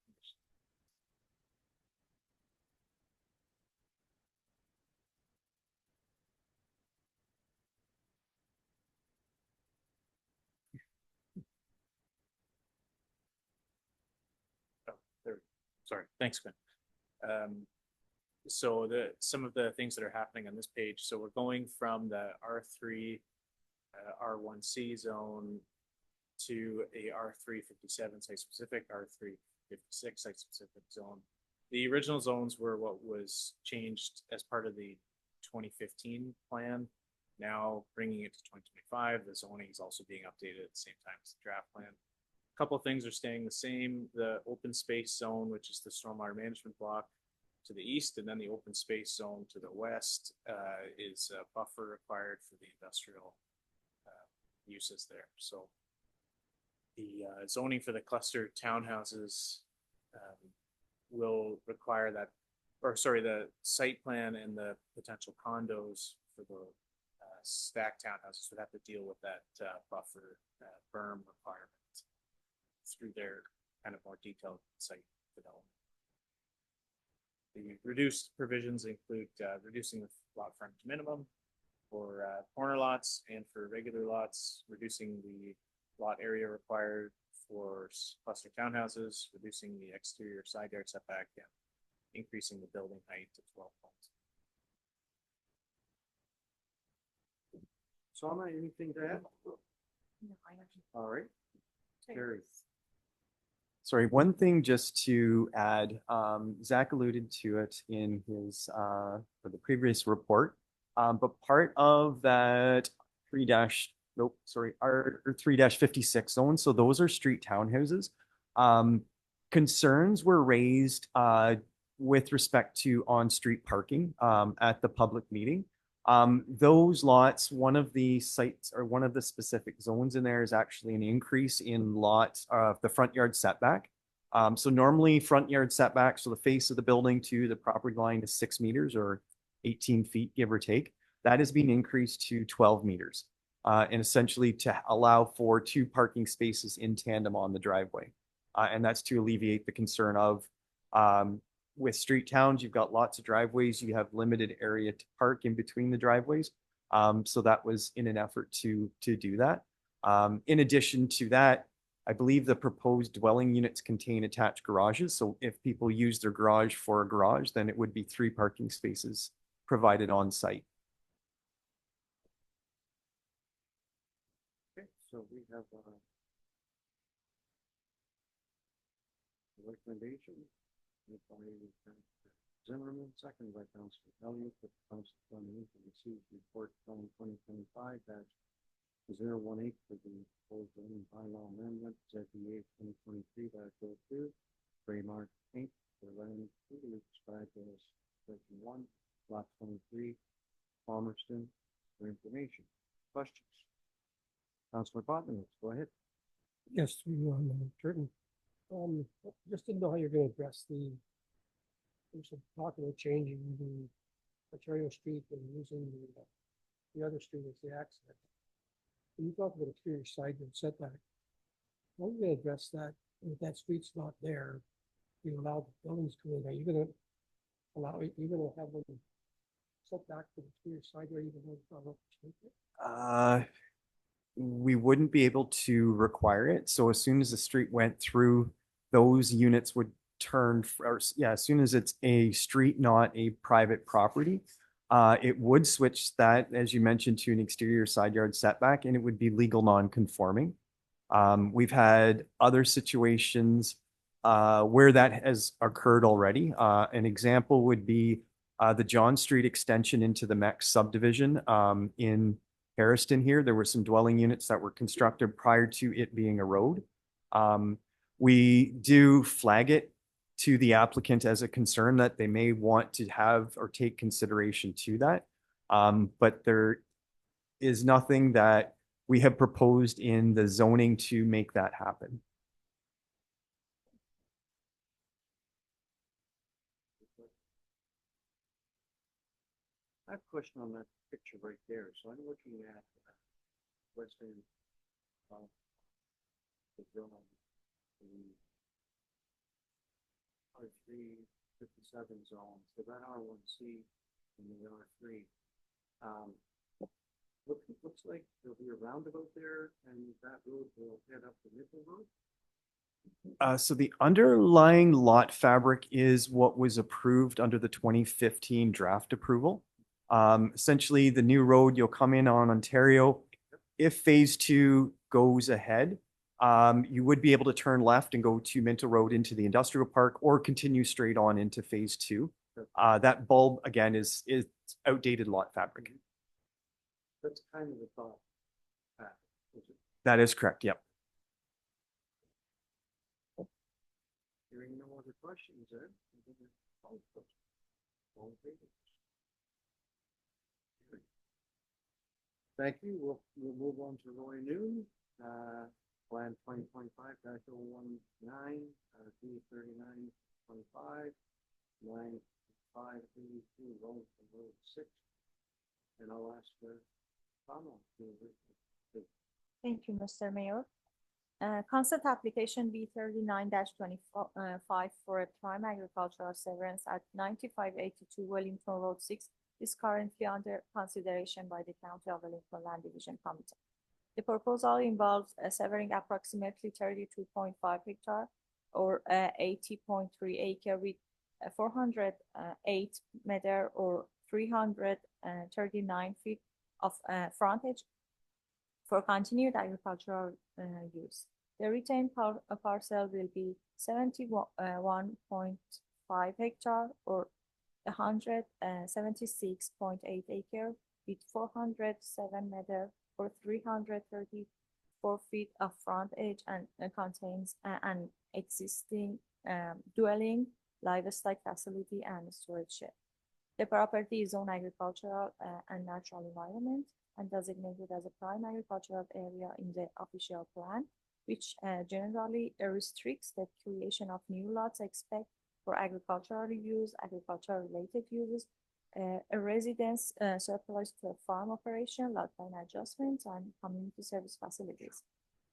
Oh, there. Sorry. Thanks, Quinn. So some of the things that are happening on this page. So we're going from the R3, R1C zone to a R357 site specific, R356 site specific zone. The original zones were what was changed as part of the 2015 plan. Now bringing it to 2025, the zoning is also being updated at the same time as the draft plan. A couple of things are staying the same. The open space zone, which is the stormwater management block to the east, and then the open space zone to the west is a buffer required for the industrial uses there. So the zoning for the cluster townhouses will require that, or sorry, the site plan and the potential condos for the stacked townhouses would have to deal with that buffer berm requirement through their kind of more detailed site development. The reduced provisions include reducing the lot frontage minimum for corner lots and for regular lots, reducing the lot area required for cluster townhouses, reducing the exterior side yard setback, and increasing the building height to 12 points. Sama, anything to add? All right. Carrie. Sorry, one thing just to add, Zach alluded to it in his, for the previous report. But part of that R3-56 zone, so those are street townhouses. Concerns were raised, with respect to on-street parking, at the public meeting. Those lots, one of the sites or one of the specific zones in there is actually an increase in lots of the front yard setback. So normally front yard setback, so the face of the building to the property line is 6 meters or 18 feet, give or take. That is being increased to 12 meters. And essentially to allow for 2 parking spaces in tandem on the driveway. And that's to alleviate the concern of, with street towns, you've got lots of driveways, you have limited area to park in between the driveways. So that was in an effort to do that. In addition to that, I believe the proposed dwelling units contain attached garages, so if people use their garage for a garage, then it would be 3 parking spaces provided on site. Okay, so we have recommendation. Made by Zimmerman, second by Councilor Elliott, that Council Fleming to receive report from 2025 -018 for the proposed zoning bylaw amendment, ZBA 2023-02, Braemar Inc. for land legally described as section 1, lot 23, Palmerston, for information. Questions? Councilor Botman, go ahead. Yes, to you on Curtin. Just didn't know how you're gonna address there's some talk about changing the Ontario Street and using the other street as the access. When you talk about exterior side yard setback, how are you gonna address that? If that street's not there, you allow the buildings to go in, are you gonna have them set back to the exterior side yard even though it's not up to street? We wouldn't be able to require it. So as soon as the street went through, those units would turn, as soon as it's a street, not a private property, it would switch that, as you mentioned, to an exterior side yard setback, and it would be legal non-conforming. We've had other situations where that has occurred already. An example would be the John Street extension into the MEX subdivision in Harrison here. There were some dwelling units that were constructed prior to it being a road. We do flag it to the applicant as a concern that they may want to have or take consideration to that. But there is nothing that we have proposed in the zoning to make that happen. I have a question on that picture right there. So I'm looking at western the zone, the R3 57 zone. So that R1C and the R3. Looks like there'll be a roundabout there, and that road will head up the Minto Road. So the underlying lot fabric is what was approved under the 2015 draft approval. Essentially, the new road you'll come in on Ontario. If phase 2 goes ahead, you would be able to turn left and go to Minto Road into the industrial park or continue straight on into phase 2. That bulb, again, is outdated lot fabric. That's kind of the thought. That is correct, yep. Hearing no other questions, Ed? All in favor? Thank you. We'll move on to Roy Noon. Plan 2025-019, D3925, 9582, Road 6. And I'll ask Tom. Thank you, Mr. Mayor. Concept application B39-25 for a prime agricultural severance at 9582 Wellington Road 6 is currently under consideration by the County of Wellington Land Division Committee. The proposal involves severing approximately 32.5 hectare or 80.3 acre with 408 meter or 339 feet of frontage for continued agricultural use. The retained parcel will be 71.5 hectare or 176.8 acre with 407 meter or 334 feet of frontage and contains an existing dwelling, livestock facility, and storage shed. The property is zoned agricultural and natural environment and designated as a prime agricultural area in the official plan, which generally restricts the creation of new lots except for agricultural use, agricultural related uses, a residence surplus to a farm operation, lot line adjustments, and community service facilities.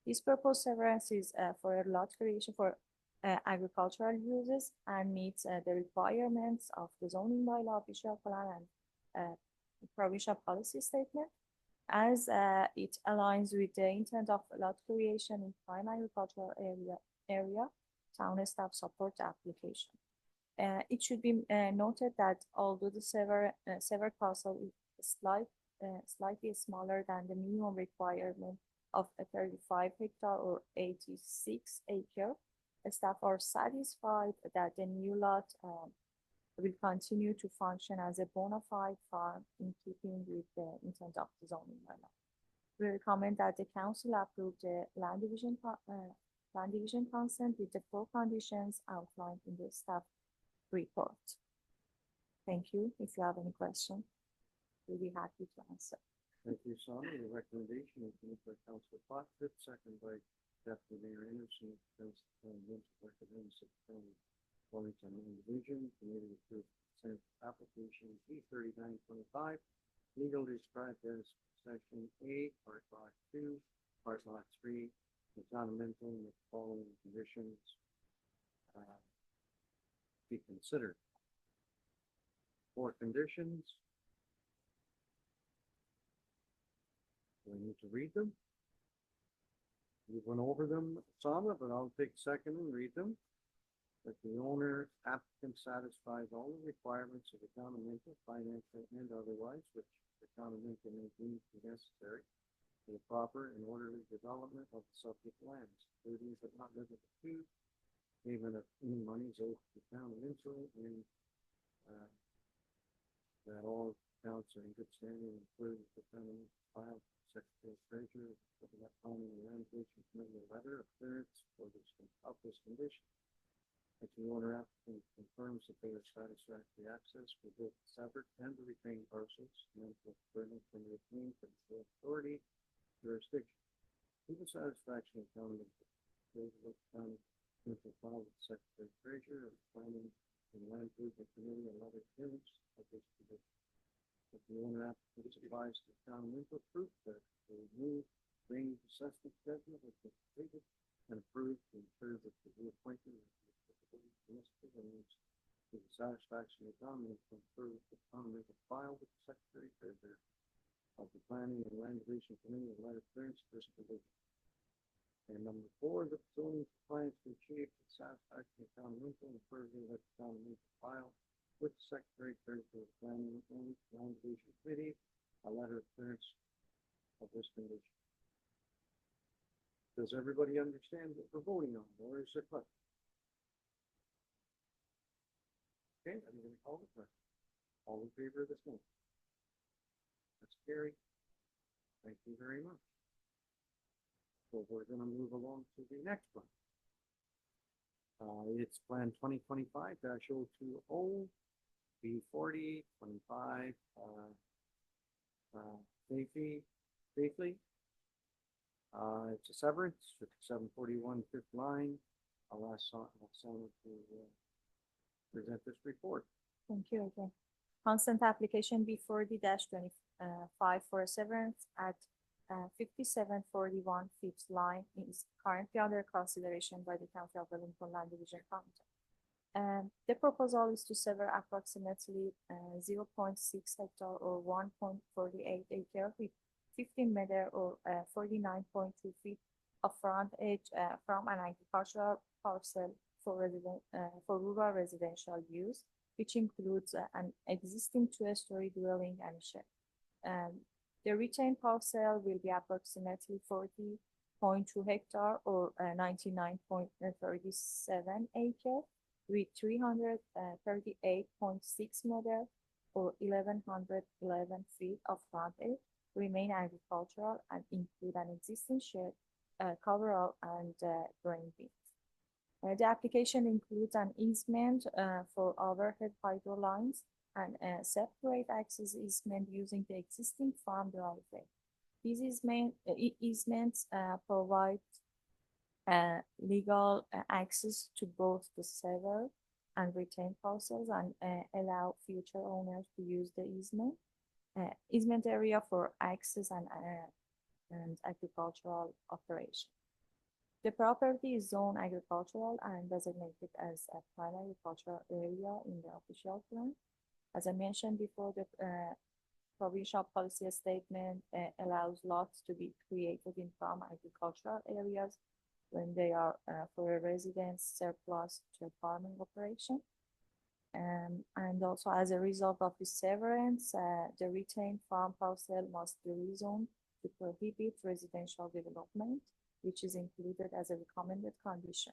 This proposed severance is for a lot creation for agricultural uses and meets the requirements of the zoning bylaw, official plan, and provincial policy statement. as it aligns with the intent of lot creation in prime agricultural area, town staff support the application. It should be noted that although the severed parcel is slightly smaller than the minimum requirement of a 35 hectare or 86 acre, staff are satisfied that the new lot will continue to function as a bona fide farm in keeping with the intent of the zoning bylaw. We recommend that the council approve the land division consent with the 4 conditions outlined in the staff report. Thank you. If you have any questions, we'll be happy to answer. Thank you, Sonia. The recommendation is made by Councilor Fox, second by Deputy Mayor Anderson. Recommends that the Wellington Division Committee approve consent application P3925, legally described as Section A, Part Lot 2, Part Lot 3, the town of Minto, with the following conditions be considered. 4 conditions. Do we need to read them? We went over them, Sama, but I'll take a second and read them. That the owner applicant satisfies all the requirements of the town of Minto, financial and otherwise, which the town of Minto may deem to be necessary for the proper and orderly development of the subject lands, including but not limited to payment of any monies owed to the town of Minto, and that all accounts are in good standing, including the town of Minto file Secretary Treasurer of the Planning and Land Commission Committee a letter of clearance for this condition. If the owner applicant confirms that they are satisfactory access for both the severed and the retained parcels, and for permit from the retained for the authority jurisdiction. To the satisfaction of town of Minto file with the Secretary Treasurer of the Planning and Land Committee a letter of clearance of this condition. If the owner applicant supplies to the town of Minto proof that the new drainage assessment schedule has been completed and approved to ensure that the reappointment of to the satisfaction of the town of Minto, approve the town of Minto file with the Secretary Treasurer of the Planning and Land Committee a letter of clearance for this condition. And number 4, the zoning compliance to achieve the satisfaction of the town of Minto, and further that the town of Minto file with the Secretary Treasurer of the Planning and Land Committee a letter of clearance of this condition. Does everybody understand what we're voting on, or is there questions? Okay, I'm going to call the question. All in favor of this motion? That's carried. Thank you very much. So we're going to move along to the next one. It's Plan 2025-020, B40, 25, safely. It's a severance, 741 5th line. I'll ask someone to present this report. Thank you again. Consent application B40-25 for a severance at 5741 5th line is currently under consideration by the County of Wellington Land Division Committee. The proposal is to sever approximately 0.6 hectare or 1.48 acre with 15 meter or 49.2 feet of front edge from an agricultural parcel for rural residential use, which includes an existing 2-story dwelling and a shed. The retained parcel will be approximately 40.2 hectare or 99.37 acre with 338.6 meter or 1111 feet of frontage, remain agricultural and include an existing shed, coverall and grain bin. The application includes an easement for overhead hydro lines and a separate access easement using the existing farm driveway. These easements provide legal access to both the severed and retained parcels and allow future owners to use the easement area for access and agricultural operation. The property is zoned agricultural and designated as a prime agricultural area in the official plan. As I mentioned before, the provincial policy statement allows lots to be created in farm agricultural areas when they are for a residence surplus to a farming operation. And also as a result of the severance, the retained farm parcel must be rezoned to prohibit residential development, which is included as a recommended condition.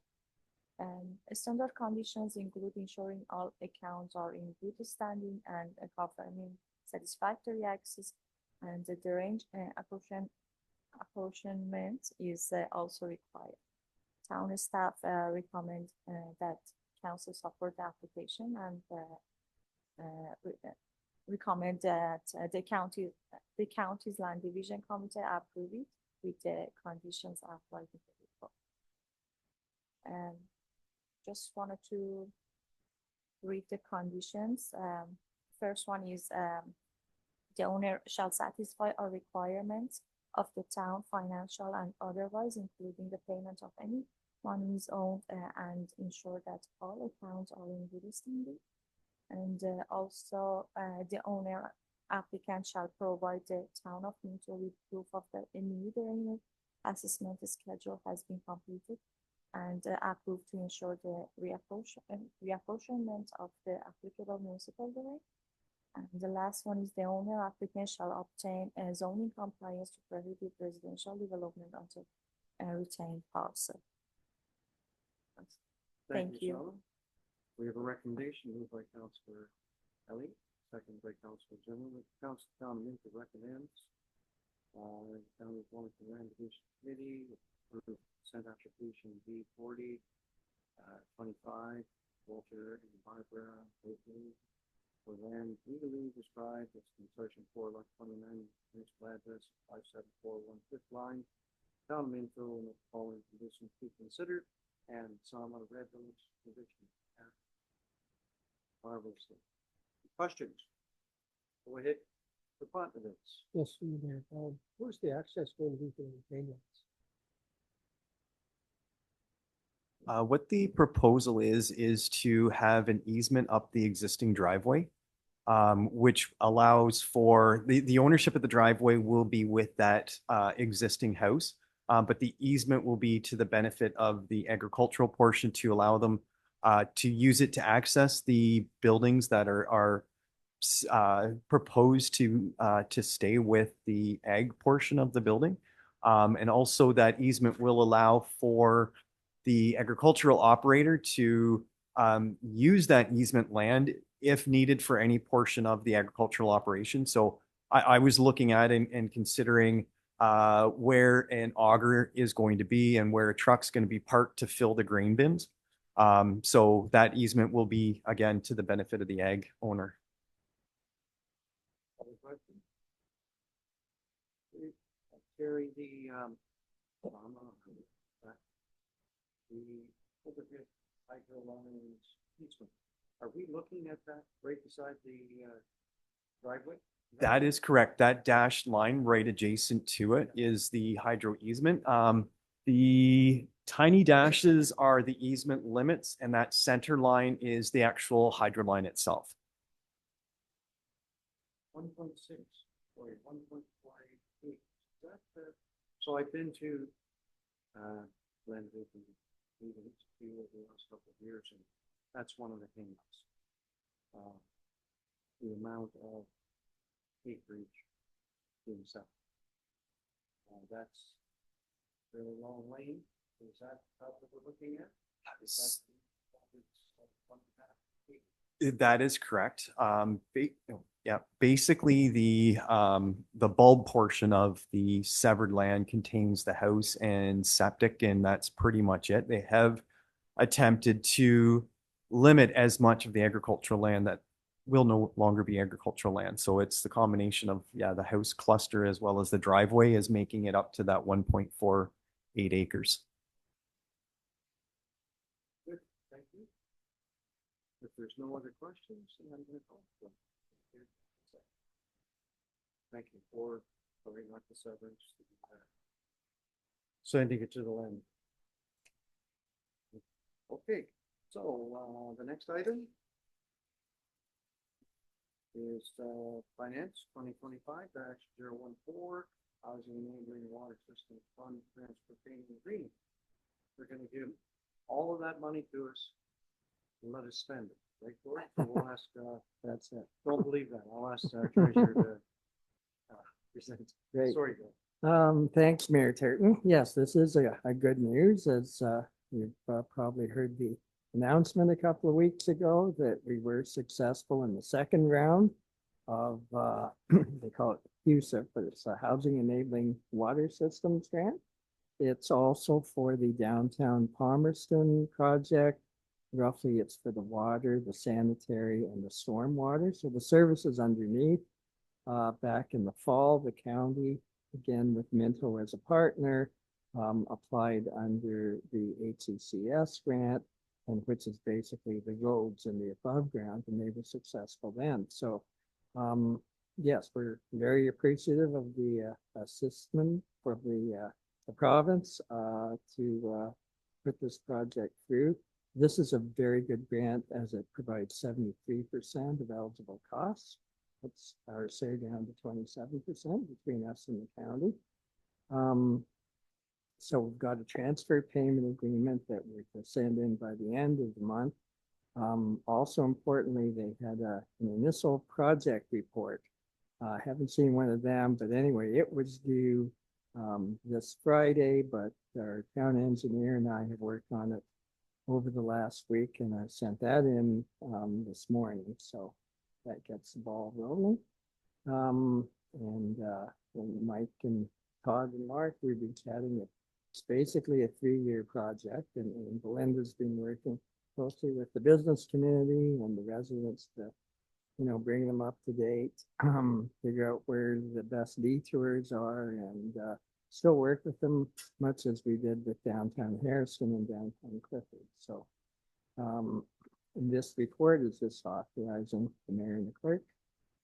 Standard conditions include ensuring all accounts are in good standing and confirming satisfactory access, and the range apportionment is also required. Town staff recommend that council support the application and recommend that the county's land division committee approve it with the conditions outlined in the report. Just wanted to read the conditions. First one is the owner shall satisfy all requirements of the town, financial and otherwise, including the payment of any money is owed, and ensure that all accounts are in good standing. And also the owner applicant shall provide the town of Minto with proof of that a new drainage assessment schedule has been completed and approved to ensure the reapportionment of the applicable municipal drain. And the last one is the owner applicant shall obtain a zoning compliance to prohibit residential development onto a retained parcel. Thank you. Shawna. We have a recommendation moved by Councillor Ellie, seconded by Councillor Zimmerman. Council Town Minto recommends. County Wellington Land Division Committee approve consent application B 40, 25, Walter and Barbara Baker for land legally described as in section 4 lot 29, municipal address 5741 fifth line. Town of Minto and the following conditions be considered, and some of Red Village condition. Marvelous. Questions? Go ahead. Departments. Yes, Mayor. Where's the access going to be for the main lines? What the proposal is to have an easement up the existing driveway, which allows for the ownership of the driveway will be with that existing house, but the easement will be to the benefit of the agricultural portion to allow them to use it to access the buildings that are proposed to stay with the ag portion of the building. And also that easement will allow for the agricultural operator to use that easement land if needed for any portion of the agricultural operation. So I was looking at and considering where an auger is going to be and where a truck's going to be parked to fill the grain bins. So that easement will be, again, to the benefit of the ag owner. Carry the overhead hydro lines easement. Are we looking at that right beside the driveway? That is correct. That dashed line right adjacent to it is the hydro easement. The tiny dashes are the easement limits, and that center line is the actual hydro line itself. 1.6 or 1.58. So I've been to Glenwood and even over the last couple of years, and that's one of the things. The amount of acreage being set. That's really long lane. Is that what we're looking at? That is correct. Yeah, basically the bulb portion of the severed land contains the house and septic, and that's pretty much it. They have attempted to limit as much of the agricultural land that will no longer be agricultural land. So it's the combination of, the house cluster as well as the driveway is making it up to that 1.48 acres. Good, thank you. If there's no other questions, then I'm going to call for them. Thank you for covering up the severance. Sending it to the land. Okay, so the next item is Finance 2025-014, Housing Enabling Water System Fund Transfer Payment Agreement. They're gonna give all of that money to us and let us spend it, right, Gord? So we'll ask, That's it. don't believe that, I'll ask Treasurer to present. Great. Sorry, Gord. Thanks, Mayor Turton. Yes, this is a good news, as you've probably heard the announcement a couple of weeks ago that we were successful in the second round of they call it HUSA, but it's a Housing Enabling Water Systems Grant. It's also for the downtown Palmerston project. Roughly, it's for the water, the sanitary, and the storm water. So the services underneath. Back in the fall, the county, again with Minto as a partner, applied under the HCCS grant, and which is basically the roads and the above ground, and they were successful then. So, yes, we're very appreciative of the assistance for the province to put this project through. This is a very good grant as it provides 73% of eligible costs. Let's say down to 27% between us and the county. So we've got a transfer payment agreement that we're to send in by the end of the month. Also importantly, they had an initial project report. Haven't seen one of them, but anyway, it was due this Friday, but our town engineer and I have worked on it over the last week, and I sent that in this morning. So that gets the ball rolling. And Mike and Todd and Mark, we've been chatting. It's basically a 3-year project, and Belinda's been working closely with the business community and the residents to, bring them up to date, figure out where the best detours are, and still work with them much as we did with downtown Harrison and downtown Clifford. So this report is just authorizing the mayor and the clerk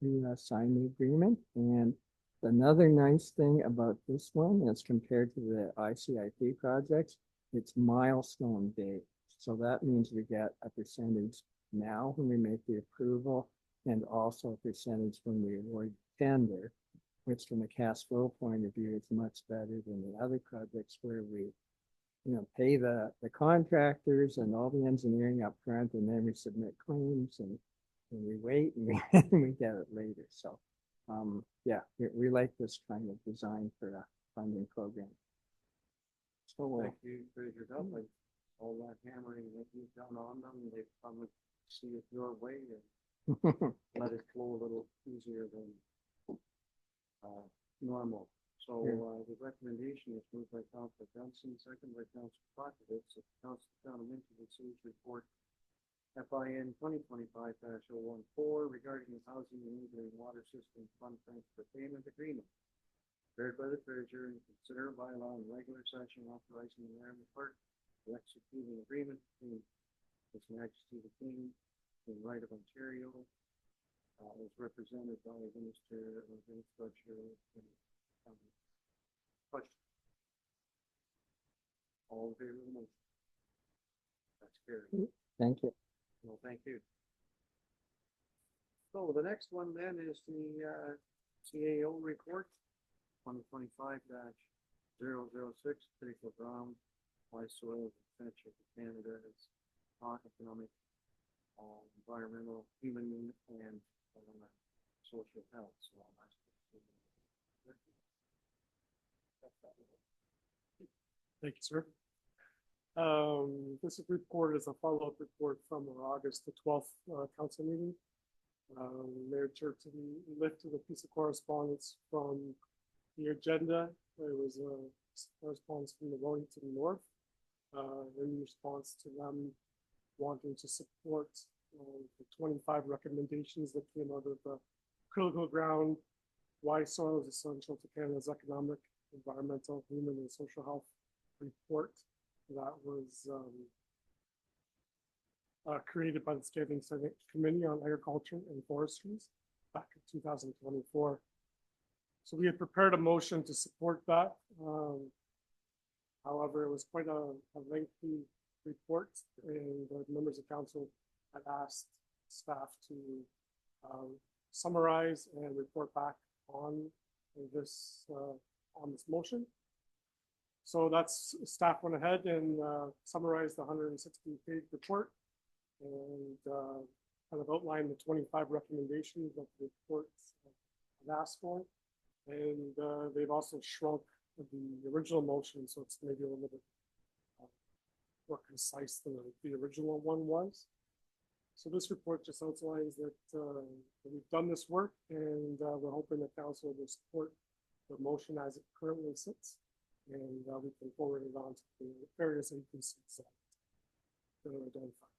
to sign the agreement. And another nice thing about this one, as compared to the ICIP projects, it's milestone based. So that means we get a percentage now when we make the approval, and also a percentage when we award tender, which from a cash flow point of view is much better than the other projects where we pay the contractors and all the engineering up front, and then we submit claims and we wait and we get it later. So yeah, we like this kind of design for a funding program. So Thank you, Treasurer Dudley. All that hammering that you've done on them, they've come to see it your way and let it flow a little easier than normal. So the recommendation is moved by Councilor Benson, second by Councilor Potkovich, that the Council Town of Minto receives report FIN 2025-014 regarding the Housing Enabling Water System Fund Transfer Payment Agreement. Prepared by the Treasurer and consider a bylaw in regular session authorizing the mayor and the clerk to execute an agreement between His Majesty the King and Right of Ontario, as represented by Minister of Infrastructure and question. All in favor of the motion? That's carried. Thank you. Well, thank you. So the next one then is the CAO report, 2025-006, critical ground, why soil is essential for Canada's economic, environmental, human, and social health. So I'll ask you to- Thank you, sir. This report is a follow-up report from our August the 12th council meeting. Mayor Turton lifted a piece of correspondence from the agenda. There was a correspondence from the Wellington North in response to them wanting to support the 25 recommendations that came out of the critical ground, why soil is essential to Canada's economic, environmental, human, and social health report that was created by the Standing Senate Committee on Agriculture and Forestries back in 2024. So we had prepared a motion to support that. However, it was quite a lengthy report, and the members of council had asked staff to summarize and report back on this, on this motion. So that's, staff went ahead and summarized the 160-page report and kind of outlined the 25 recommendations that the reports have asked for. And they've also shrunk the original motion, so it's maybe a little bit more concise than the original one was. So this report just outlines that we've done this work, and we're hoping the council will support the motion as it currently sits, and we can forward it on to the various agencies that are identified.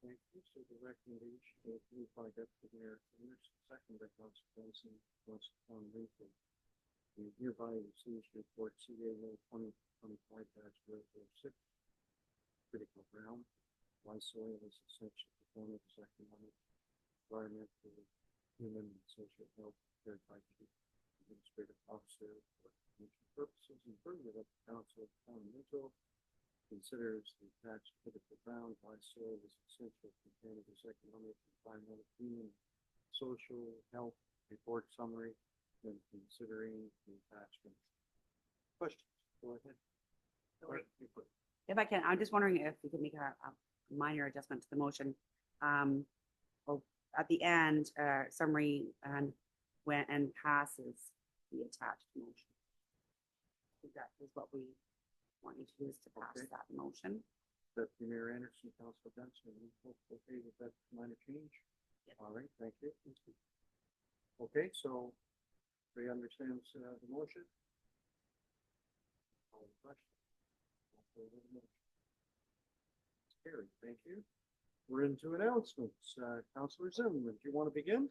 Thank you. So the recommendation is moved by Deputy Mayor Sanders, second by Council Benson, Council Tom Minto. We hereby receive report CAO 2025-006. Critical ground. Why soil is essential component of economic, environmental, human, and social health, prepared by Chief Administrative Officer for commission purposes, and further that the Council of Tom Minto considers the attached critical ground why soil is essential component of economic, environmental, human, social health report summary when considering the attachment. Questions? Go ahead. If I can, I'm just wondering if we could make a minor adjustment to the motion. At the end, summary and passes the attached motion. I think that is what we want you to do, is to pass Okay. that motion. Deputy Mayor Anderson, Council Benson, you okay with that minor change? Yep. All right, thank you. Okay, so everybody understands the motion? All the questions? Carried, thank you. We're into announcements. Councilor Zimmerman, do you want to begin?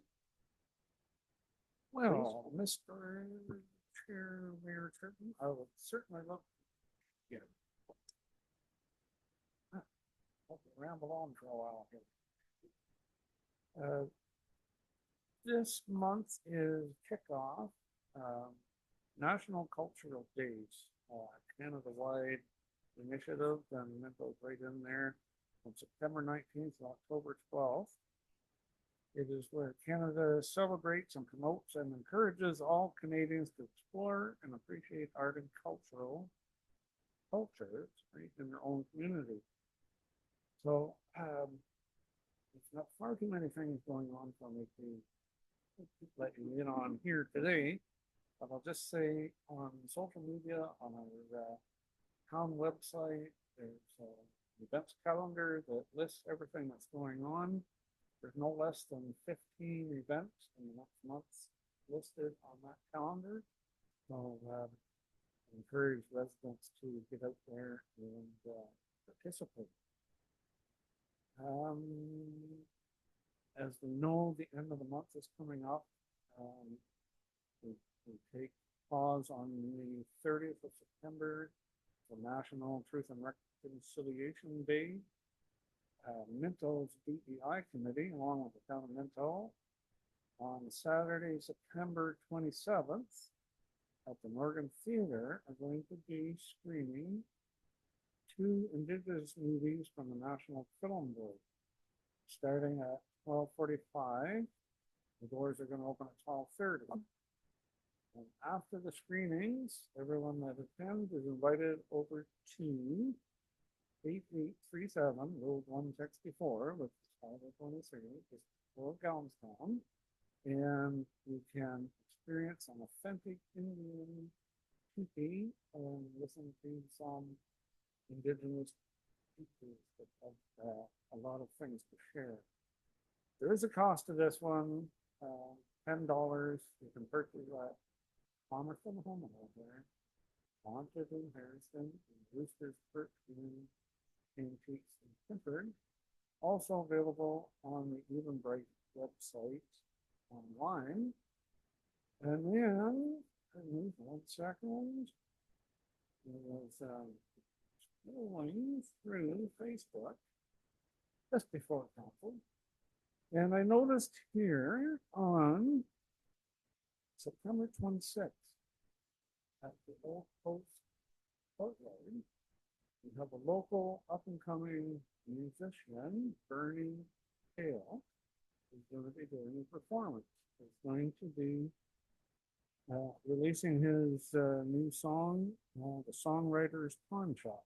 Well, Mr. Chair, Mayor Turton, I would certainly love to get I'll ramble on for a while here. This month is kickoff, National Cultural Days, Canada-wide initiative, and Minto's right in there, on September 19th to October 12th. It is where Canada celebrates and promotes and encourages all Canadians to explore and appreciate art and cultures right, in their own community. So, it's not far too many things going on for me to let you in on here today, but I'll just say on social media, on our town website, there's an events calendar that lists everything that's going on. There's no less than 15 events in the next month listed on that calendar. So encourage residents to get out there and participate. As we know, the end of the month is coming up. We take pause on the 30th of September, the National Truth and Reconciliation Day. Minto's DEI committee, along with the town of Minto, on Saturday, September 27th, at the Morgan Theater, are going to be screening 2 Indigenous movies from the National Film Board, starting at 12:45. The doors are going to open at 12:30. And after the screenings, everyone that attends is invited over to 8837 Road 164, which is 523, just below Gownstown, and you can experience an authentic Indian teepee and listen to some Indigenous teepees that have a lot of things to share. There is a cost to this one, $10. You can purchase at Palmerston Home over, Haunted in Harrison, and Brewster's Perch in Antiques and Tempered. Also available on the Evenbright website online. And then, one second, I was scrolling through Facebook just before council, and I noticed here on September 26th at the Old Post Courtyard, we have a local up-and-coming musician, Bernie Hale, is going to be doing a performance. He's going to be releasing his new song, The Songwriter's Pawn Shop.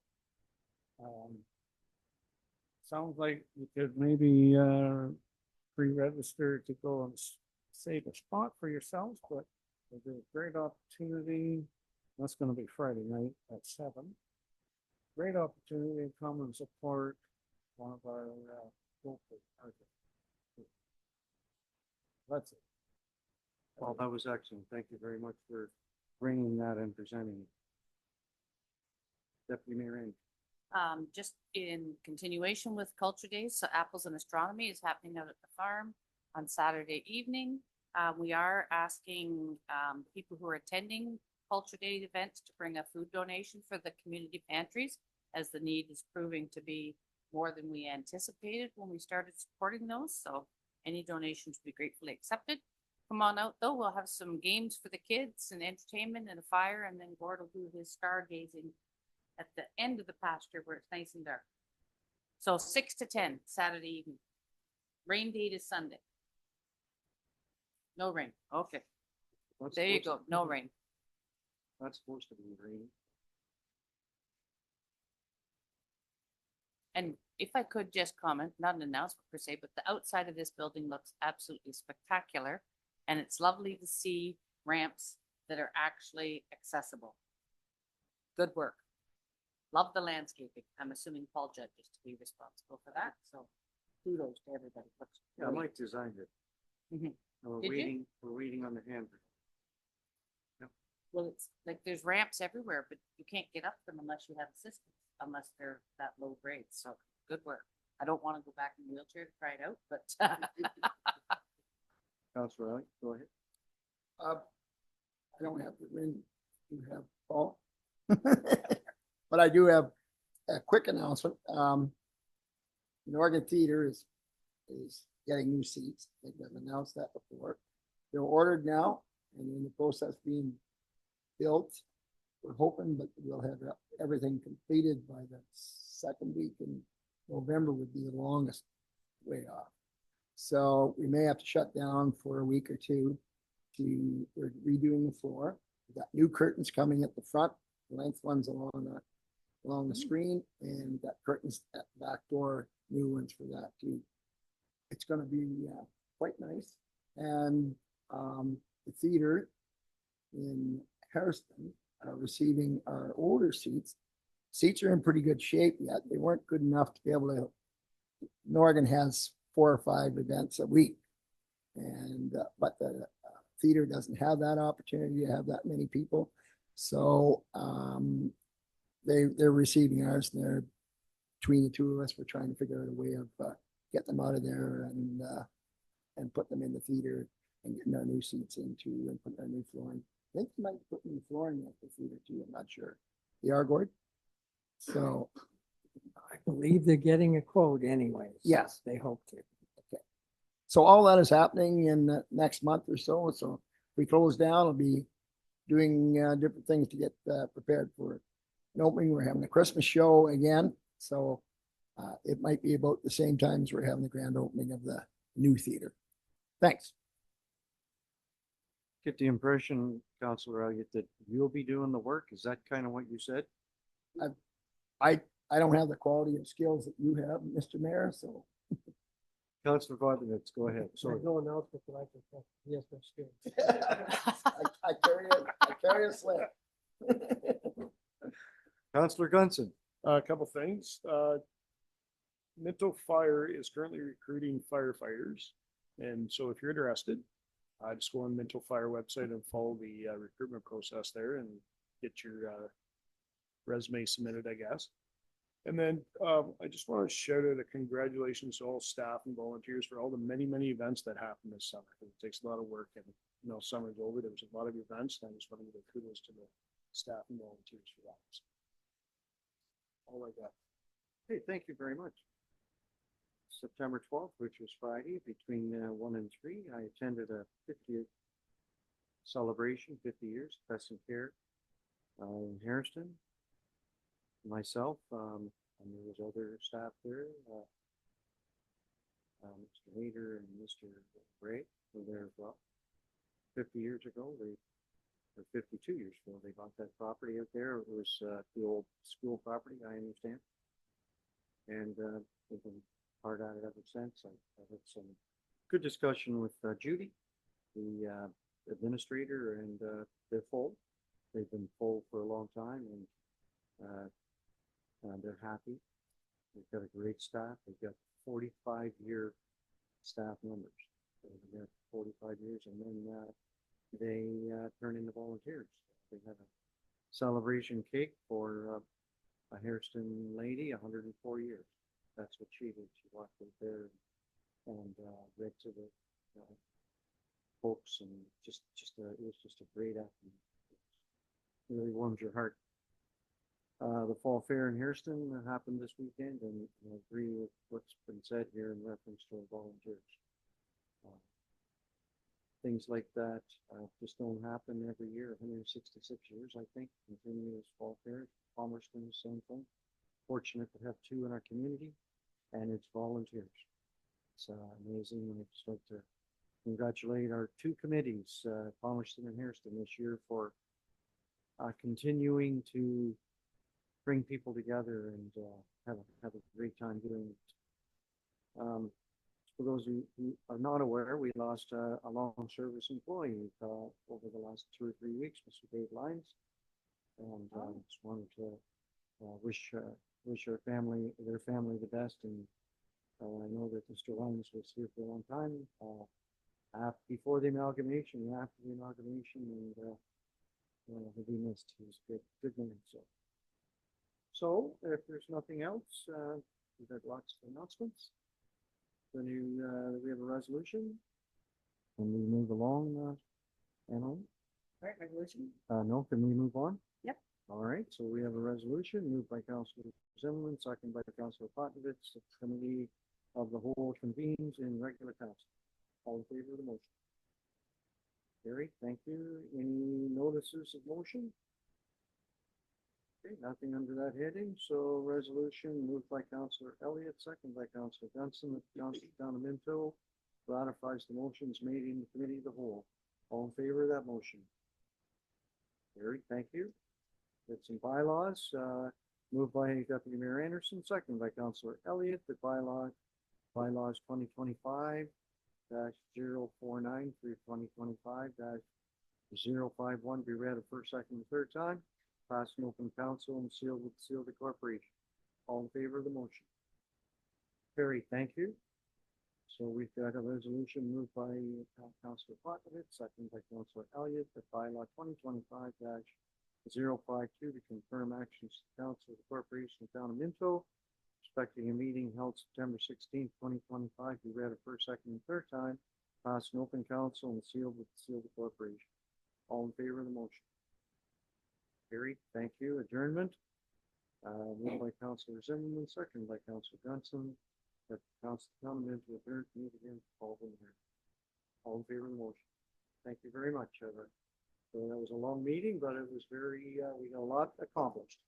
Sounds like you could maybe pre-register to go and save a spot for yourselves, but there's a great opportunity. That's going to be Friday night at 7. Great opportunity to come and support one of our local artists. That's it. Well, that was excellent. Thank you very much for bringing that and presenting it. Deputy Mayor Ing. Just in continuation with Culture Days, so Apples and Astronomy is happening out at the farm on Saturday evening. We are asking people who are attending Culture Day events to bring a food donation for the community pantries, as the need is proving to be more than we anticipated when we started supporting those. So any donations will be gratefully accepted. Come on out though. We'll have some games for the kids and entertainment and a fire, and then Gord will do his stargazing at the end of the pasture where it's nice and dark. So 6 to 10 Saturday evening. Rain date is Sunday. No rain. Okay. That's There you supposed go. to- No rain. That's supposed to be rain. And if I could just comment, not an announcement per se, but the outside of this building looks absolutely spectacular. And it's lovely to see ramps that are actually accessible. Good work. Love the landscaping. I'm assuming Paul Judd is to be responsible for that. So kudos to everybody. Looks Yeah, great. Mike designed it. Mhm. We're Did you? waiting on the handrail. Well, it's like there's ramps everywhere, but you can't get up them unless you have assistance, unless they're that low grade. So good work. I don't want to go back in the wheelchair to try it out, but Councillor Elliott, go ahead. I don't have the ring you have, Paul. But I do have a quick announcement. The Oregon Theater is getting new seats. I think I've announced that before. They're ordered now and in the process being built. We're hoping that we'll have everything completed by the second week in November would be the longest way off. So we may have to shut down for a week or two we're redoing the floor. We've got new curtains coming at the front, length ones along the screen, and got curtains at the back door, new ones for that too. It's gonna be quite nice. And the theater in Harrison are receiving our older seats. Seats are in pretty good shape yet. They weren't good enough to be able to. Oregon has 4 or 5 events a week, and but the theater doesn't have that opportunity to have that many people. So they're receiving ours, and they're between the two of us, we're trying to figure out a way of get them out of there and put them in the theater and getting our new seats into and putting our new flooring. I think they might put new flooring at the theater too. I'm not sure. They are, Gord? So I believe they're getting a quote anyway. so Yes. They hope to. okay. So all that is happening in the next month or so. So if we close down, I'll be doing different things to get prepared for an opening. We're having a Christmas show again. So it might be about the same time as we're having the grand opening of the new theater. Thanks. Get the impression, Councillor Elliott, that you'll be doing the work. Is that kind of what you said? I don't have the quality of skills that you have, Mr. Mayor, so. Councillor Vodovitz, go ahead. Sorry. There's no announcement that I can tell. Yes, no skills. I carry a slip. Councillor Gunson. A couple things. Minto Fire is currently recruiting firefighters. And so if you're interested, just go on Minto Fire website and follow the recruitment process there and get your resume submitted, I guess. And then I just want to shout out a congratulations to all staff and volunteers for all the many, many events that happened this summer. It takes a lot of work, and summer's over. There was a lot of events, and I just want to give a kudos to the staff and volunteers for that. So, all I got. Hey, thank you very much. September 12th, which was Friday, between 1 and 3, I attended a 50th celebration, 50 years, Best in Care in Harrison. Myself, and there was other staff there. Mr. Hayter and Mr. Ray were there as well. 50 years ago, or 52 years ago, they bought that property out there. It was the old school property, I understand. And they've been hard at it ever since. I had some good discussion with Judy, the administrator, and they're full. They've been full for a long time, and they're happy. They've got a great staff. They've got 45-year staff members. They've been there for 45 years, and then they turn into volunteers. They had a celebration cake for a Hairston lady, 104 years. That's what she did. She walked out there and read to the folks, and it was just a great afternoon. It really warms your heart. The Fall Fair in Hairston happened this weekend, and I agree with what's been said here in reference to volunteers. Things like that just don't happen every year. 166 years, I think, continuous Fall Fair. Palmerston, the same thing. Fortunate to have two in our community, and it's volunteers. It's amazing, and I'd just like to congratulate our two committees, Palmerston and Hairston, this year for continuing to bring people together and have a great time doing it. For those who are not aware, we lost a long service employee over the last 2 or 3 weeks, Mr. Dave Lyons. And just wanted to wish their family the best. And I know that Mr. Lyons was here for a long time, before the amalgamation, after the amalgamation, and he'll be missed. He was a good man. So if there's nothing else, we've had lots of announcements. Then we have a resolution. Can we move along, Anna? Right, resolution? No, can we move on? Yep. All right, so we have a resolution moved by Councilor Zimmerman, second by Councilor Potovich. The committee of the whole convenes in regular council. All in favor of the motion? Carried, thank you. Any notices of motion? Okay, nothing under that heading, so resolution moved by Councilor Elliott, second by Councilor Johnson, that the Council Town of Minto ratifies the motions made in the committee of the whole. All in favor of that motion? Carried, thank you. It's in bylaws, moved by Deputy Mayor Anderson, second by Councilor Elliott, that bylaws 2025-049 through 2025-051 be read a first, second, and third time. Passed in open council and sealed with the seal of the corporation. All in favor of the motion? Carried, thank you. So we've got a resolution moved by Councilor Potovich, second by Councilor Elliott, that bylaw 2025-052 to confirm actions to the council of the corporation of Town of Minto, respecting a meeting held September 16th, 2025, be read a first, second, and third time. Passed in open council and sealed with the seal of the corporation. All in favor of the motion? Carried, thank you. Adjournment, moved by Councilor Zimmerman, second by Councilor Johnson, that Council come into adjourn to meet again, all in here. All in favor of the motion? Thank you very much. So that was a long meeting, but it was very, we got a lot accomplished.